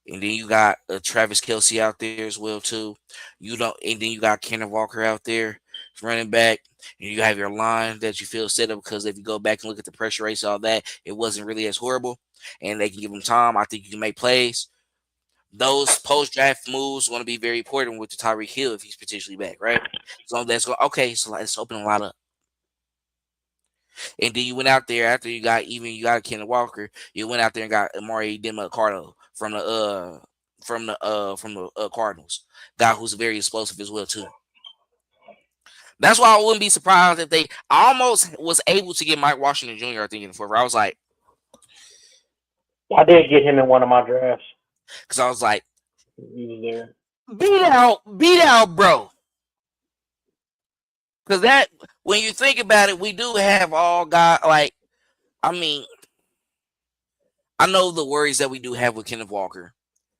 S1: and then you got Travis Kelsey out there as well too. And then you got Kenneth Walker out there running back, and you have your line that you feel set up because if you go back and look at the pressure rates, all that, it wasn't really as horrible, and they can give him time. I think you can make plays. Those post draft moves are going to be very important with the Tyreek Hill if he's potentially back, right? So let's go. Okay, so let's open a lot up. And then you went out there after you got Kenneth Walker. You went out there and got Amari Demarcado from the Cardinals, guy who's very explosive as well too. That's why I wouldn't be surprised if they almost was able to get Mike Washington Jr. I think in the fourth. I was like,
S2: I did get him in one of my drafts.
S1: because I was like,
S2: He was there.
S1: beat out, bro. Because that, when you think about it, we do have all got like, I mean, I know the worries that we do have with Kenneth Walker,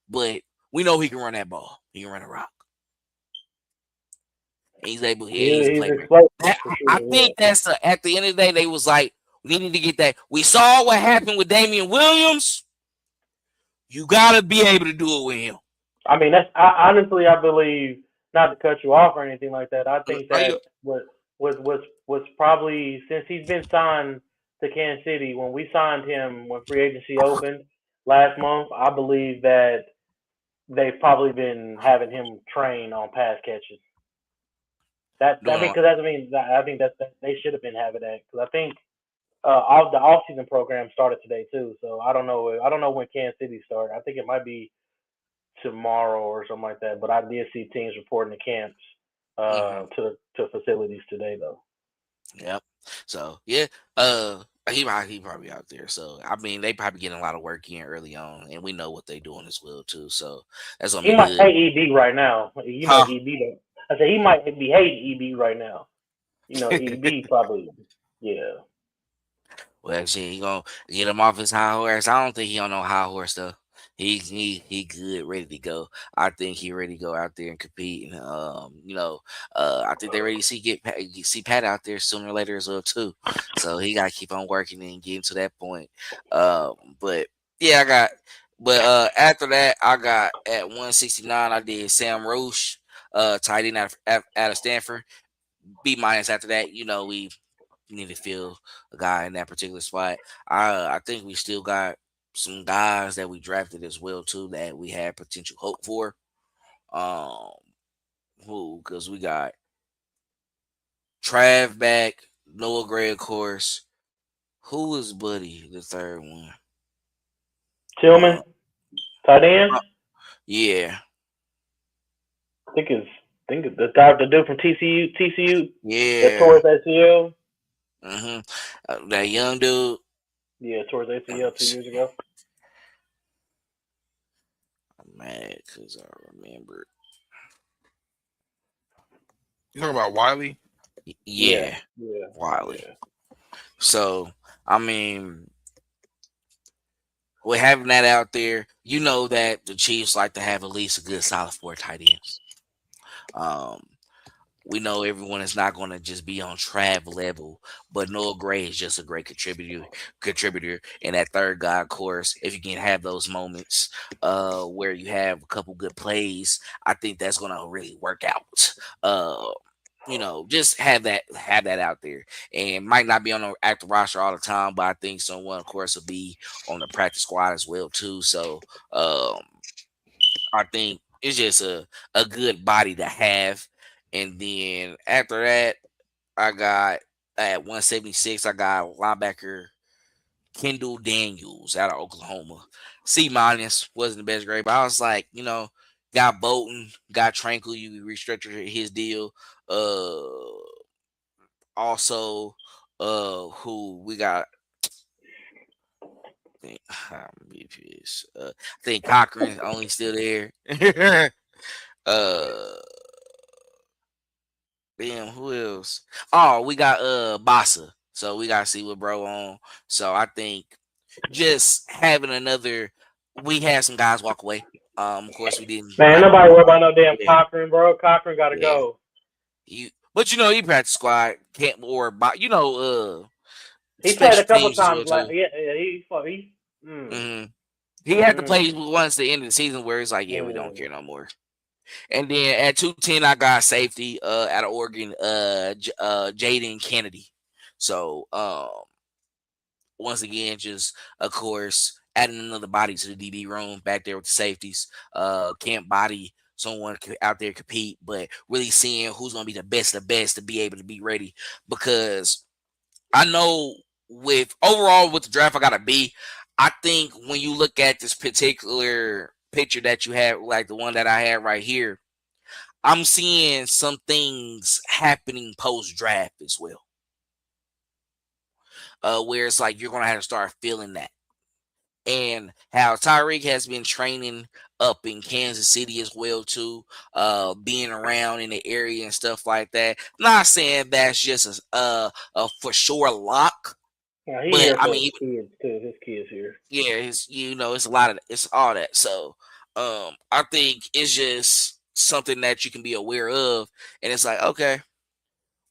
S1: but we know he can run that ball. He can run a rock. He's able. He's a
S2: He's
S1: playmaker.
S2: explosive
S1: That,
S2: for
S1: I
S2: sure. Yeah.
S1: think that's at the end of the day, they was like, we need to get that. We saw what happened with Damian Williams. You gotta be able to do it with him.
S2: I mean, honestly, I believe, not to cut you off or anything like that. I think
S1: Are you?
S2: that was probably, since he's been signed to Kansas City, when we signed him when free agency opened last month, I believe that they've probably been having him train on pass catches. I mean,
S1: Doing
S2: because I think that they should have been having that, because I think all the off season program started today too. So I don't know. I don't know when Kansas City started. I think it might be tomorrow or something like that. But I did see teams reporting to camps
S1: mm-hmm.
S2: to facilities today though.
S1: Yep. So yeah, he probably out there. So I mean, they probably getting a lot of work in early on, and we know what they doing as well too. So that's gonna
S2: He
S1: be
S2: might
S1: good.
S2: hate EB right now. You know
S1: Huh?
S2: EB though. I said he might be hating EB right now. You know EB probably, yeah.
S1: Well, shit, he gonna get him off his high horse. I don't think he on no high horse though. He good, ready to go. I think he ready to go out there and compete. And, I think they ready to see Pat out there sooner or later as well too. So he got to keep on working and getting to that point. But yeah, after that I got at 169. I did Sam Roche, tight end out of Stanford. B minus after that. We need to fill a guy in that particular spot. I think we still got some guys that we drafted as well too that we had potential hope for. Um, who? Because we got Trav back, Noah Gray, of course. Who was Buddy, the third one?
S2: Tillman,
S1: Uh,
S2: tight end.
S1: yeah,
S2: I think the dude from TCU that tore
S1: yeah.
S2: his ACL.
S1: Mm-hmm. That young dude.
S2: Yeah, tore his
S1: Let
S2: ACL
S1: me
S2: 2 years
S1: see.
S2: ago.
S1: I'm mad because I remember.
S3: You talking about Wiley?
S2: Yeah,
S1: Yeah,
S2: yeah,
S1: Wiley.
S2: yeah.
S1: So I mean, with having that out there, you know that the Chiefs like to have at least a good solid four tight ends. Um, we know everyone is not going to just be on Trav level, but Noah Gray is just a great contributor. And that third guy, of course, if you can have those moments where you have a couple good plays, I think that's going to really work out. Uh, just have that out there, and might not be on the active roster all the time, but I think someone, of course, will be on the practice squad as well too. So um, I think it's just a good body to have. And then after that, I got at 176, I got linebacker Kendall Daniels out of Oklahoma. C minus, wasn't the best grade, but I was like, got Bolton, got Tranquil, you restructured his deal. Also, who we got? I think Cochran only still there. uh, Damn, who else? Oh, we got Bassa. So we gotta see what bro on. So I think just having another, we had some guys walk away. Of course we didn't
S2: Man, ain't
S1: like.
S2: nobody worry about no damn
S1: Yeah,
S2: Cochran, bro. Cochran gotta
S1: yeah.
S2: go.
S1: But you practice squad can't or
S2: He played
S1: special
S2: a couple
S1: teams as
S2: times.
S1: well
S2: Like
S1: too.
S2: yeah, yeah. He.
S1: hmm He had to
S2: Mm,
S1: play once the end of the season where it's like, yeah, we don't
S2: mm.
S1: care no more. And then at 210, I got safety out of Oregon, Jaden Kennedy. So once again, just of course adding another body to the DB room back there with the safeties. Can't body someone out there compete, but really seeing who's gonna be the best to be able to be ready. Because I know with overall with the draft, I gotta be. I think when you look at this particular picture that you have, like the one that I had right here, I'm seeing some things happening post draft as well. Where it's like you're gonna have to start feeling that. and how Tyreek has been training up in Kansas City as well too, being around in the area and stuff like that. Not saying that's just a for sure lock,
S2: Yeah, he
S1: but
S2: here
S1: I
S2: for his
S1: mean,
S2: kids too. His kids here.
S1: yeah, it's a lot of it's all that. So I think it's just something that you can be aware of, and it's like, okay,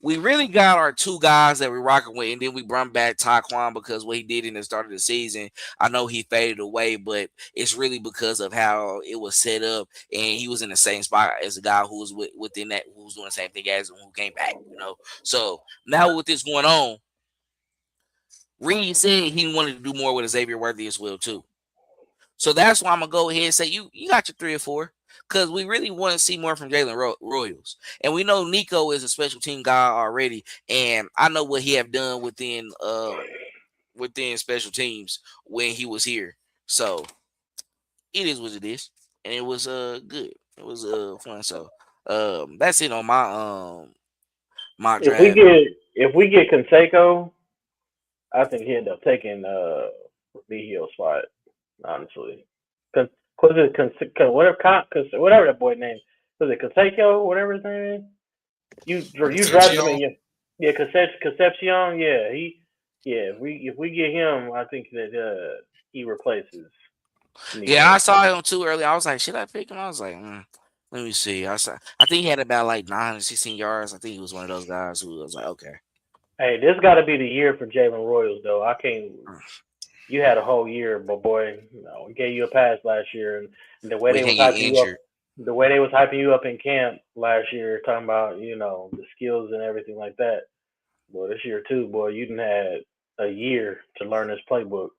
S1: we really got our two guys that we're rocking with, and then we brought back Taquan because what he did in the start of the season. I know he faded away, but it's really because of how it was set up, and he was in the same spot as a guy who was within that, who was doing the same thing as him, who came back. So now with this going on, Reed said he wanted to do more with Xavier Worthy as well too. So that's why I'm gonna go ahead and say you got your 3 or 4 because we really want to see more from Jalen Royals, and we know Nico is a special team guy already, and I know what he have done within special teams when he was here. So it is what it is, and it was good. It was fun. So that's it on my
S2: If we
S1: draft.
S2: get if we get Conseco, I think he end up taking B Hill spot. Honestly, because whatever whatever that boy name was it Conseco whatever his name is. You drafted him
S3: Concepcion.
S2: in yeah Concepcion yeah if we get him I think that he replaces
S1: Yeah, I
S2: Nico.
S1: saw him too early. I was like, should I pick him? I was like, let me see. I think he had about like 916 yards. I think he was one of those guys who was like, okay.
S2: Hey, this got to be the year for Jalen Royals though. I can't. You had a whole year, but boy, we gave you a pass last year, and the way
S1: We
S2: they was
S1: can't get
S2: hyping you up,
S1: injured.
S2: the way they was hyping you up in camp last year, talking about the skills and everything like that. Boy, this year too, boy, you didn't had a year to learn this playbook.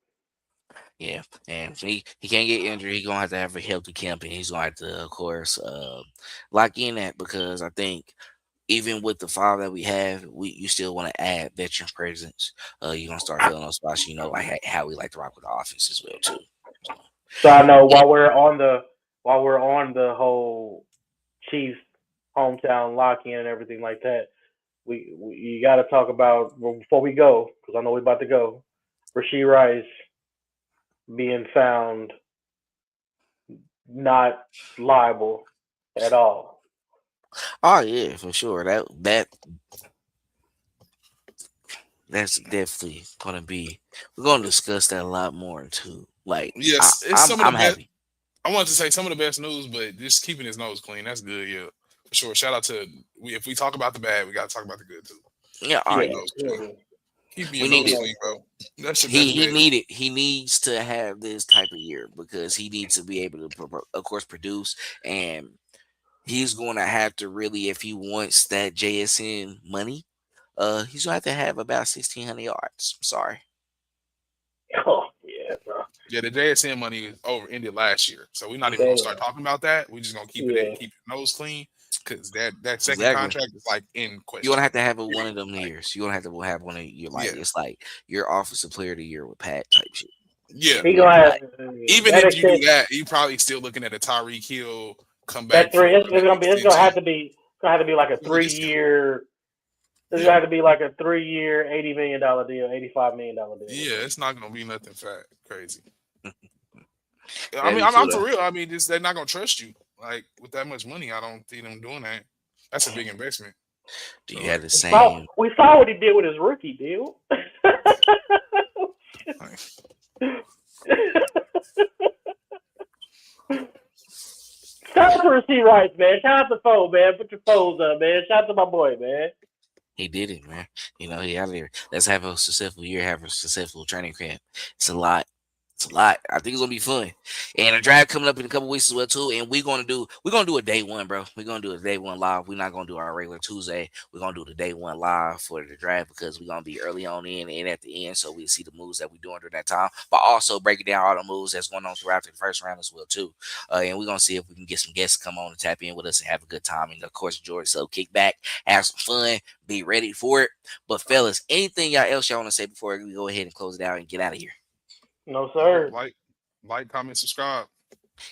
S1: Yeah, and he can't get injured. He's gonna have to have a healthy camp, and he's gonna have to, of course, lock in that because I think even with the 5 that we have, you still want to add veteran presence. You're gonna start filling those spots. Like how we like to rock with the offense as well too. So,
S2: So I know
S1: yeah,
S2: while we're on the whole Chiefs hometown lock in and everything like that, we you got to talk about before we go because I know we're about to go. Rasheed Rice being found not liable at all.
S1: oh yeah, for sure. That's definitely gonna be. We're gonna discuss that a lot more too. Like
S3: Yes, it's
S1: I'm
S3: some of the
S1: I'm
S3: best.
S1: happy.
S3: I wanted to say some of the best news, but just keeping his nose clean. That's good, yeah, for sure. Shout out to if we talk about the bad, we got to talk about the good too.
S1: Yeah, all
S3: Keep
S1: right.
S3: your
S2: Yeah,
S3: nose clean.
S2: yeah,
S3: Keep your
S1: We
S3: nose
S1: needed
S3: clean, bro. That's your
S1: he
S3: best
S1: he
S3: bet.
S1: needed he needs to have this type of year because he needs to be able to of course produce, and he's going to have to really, if he wants that JSN money, he's going to have about 1,600 yards. I'm sorry.
S2: oh yeah, bro.
S3: Yeah, the JSN money is over ended last year, so we're not even
S1: Mhm.
S3: gonna
S2: That,
S3: start talking about that. We're just gonna keep it
S2: yeah.
S3: at keep your nose clean because that second
S1: Exactly.
S3: contract is like in
S1: You're gonna
S3: question.
S1: have to have one of
S3: Period.
S1: them
S3: Like,
S1: years. You're gonna have to have one of your
S3: yeah,
S1: like it's like your offensive player of the year with Pat type shit.
S3: yeah.
S2: He
S1: Really
S2: gonna have
S1: like
S3: Even
S2: that
S3: if you do
S2: extent.
S3: that, you probably still looking at a Tyreek Hill come
S2: That
S3: back
S2: three.
S3: for
S2: It's
S3: the
S2: gonna be. It's gonna have
S3: extension.
S2: to be. It's gonna have to be like a
S3: It's gonna
S2: three
S3: discount.
S2: year. It's
S3: Yeah,
S2: gonna have to be like a 3 year, $80 million deal, $85 million deal with
S3: yeah.
S2: him.
S3: It's not gonna be nothing fat crazy. I
S1: that'd
S3: mean,
S1: be
S3: I'm
S1: cool
S3: for
S1: though.
S3: real. I mean, just they're not gonna trust you. Like with that much money, I don't see them doing that. That's a big investment.
S1: Do
S3: So
S1: you have
S3: like,
S1: the
S2: We saw.
S1: same?
S2: We saw what he did with his rookie deal.
S3: like
S2: Shout out to Rasheed Rice, man. Shout out to Foe, man. Put your foes up, man. Shout out to my boy, man.
S1: He did it, man. He out there. Let's have a successful year, have a successful training camp. It's a lot. It's a lot. I think it's gonna be fun. And a draft coming up in a couple weeks as well too. And we're gonna do a day one, bro. We're gonna do a day one live. We're not gonna do our regular Tuesday. We're gonna do the day one live for the draft because we're gonna be early on in and at the end, so we see the moves that we're doing during that time. But also breaking down all the moves that's going on throughout the first round as well too. And we're gonna see if we can get some guests to come on and tap in with us and have a good time. And of course, George, so kick back, have some fun, be ready for it. But fellas, anything y'all want to say before we go ahead and close it out and get out of here?
S2: No,
S3: no,
S2: sir.
S3: like, comment, subscribe.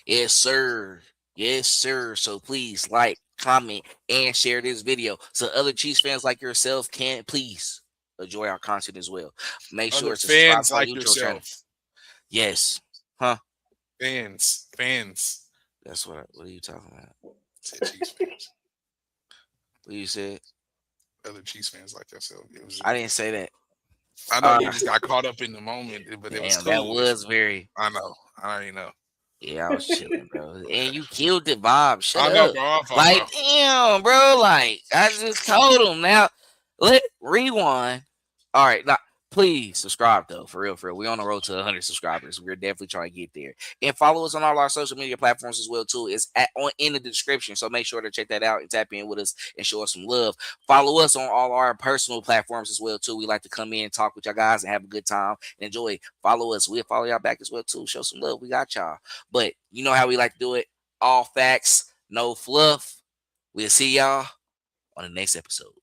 S1: Yes, sir. Yes, sir. So please like, comment, and share this video so other Chiefs fans like yourself can please enjoy our content as well. Make
S3: Other
S1: sure to subscribe
S3: fans
S1: to our
S3: like
S1: YouTube channel.
S3: yourself.
S1: Yes. Huh?
S3: Fans.
S1: That's what are you talking about?
S3: Said Chiefs fans.
S1: What you said?
S3: Other Chiefs fans like yourself. It was
S1: I
S3: just,
S1: didn't say that.
S3: I know you
S1: Uh,
S3: just got caught up in the moment, but it was
S1: damn, that
S3: cool.
S1: was very.
S3: I know. I already know.
S1: Yeah, I was chilling, bro. And you killed the vibe. Shut
S3: I know,
S1: up.
S3: bro. I thought, bro.
S1: Like, damn, bro. Like, I just told him. Now, let rewind. All right, now, please subscribe though, for real, for real. We're on the road to 100 subscribers. We're definitely trying to get there. And follow us on all our social media platforms as well too. It's in the description, so make sure to check that out and tap in with us and show us some love. Follow us on all our personal platforms as well too. We like to come in, talk with y'all guys, and have a good time and enjoy. Follow us. We'll follow y'all back as well too. Show some love. We got y'all. But you know how we like to do it. All facts, no fluff. We'll see y'all on the next episode.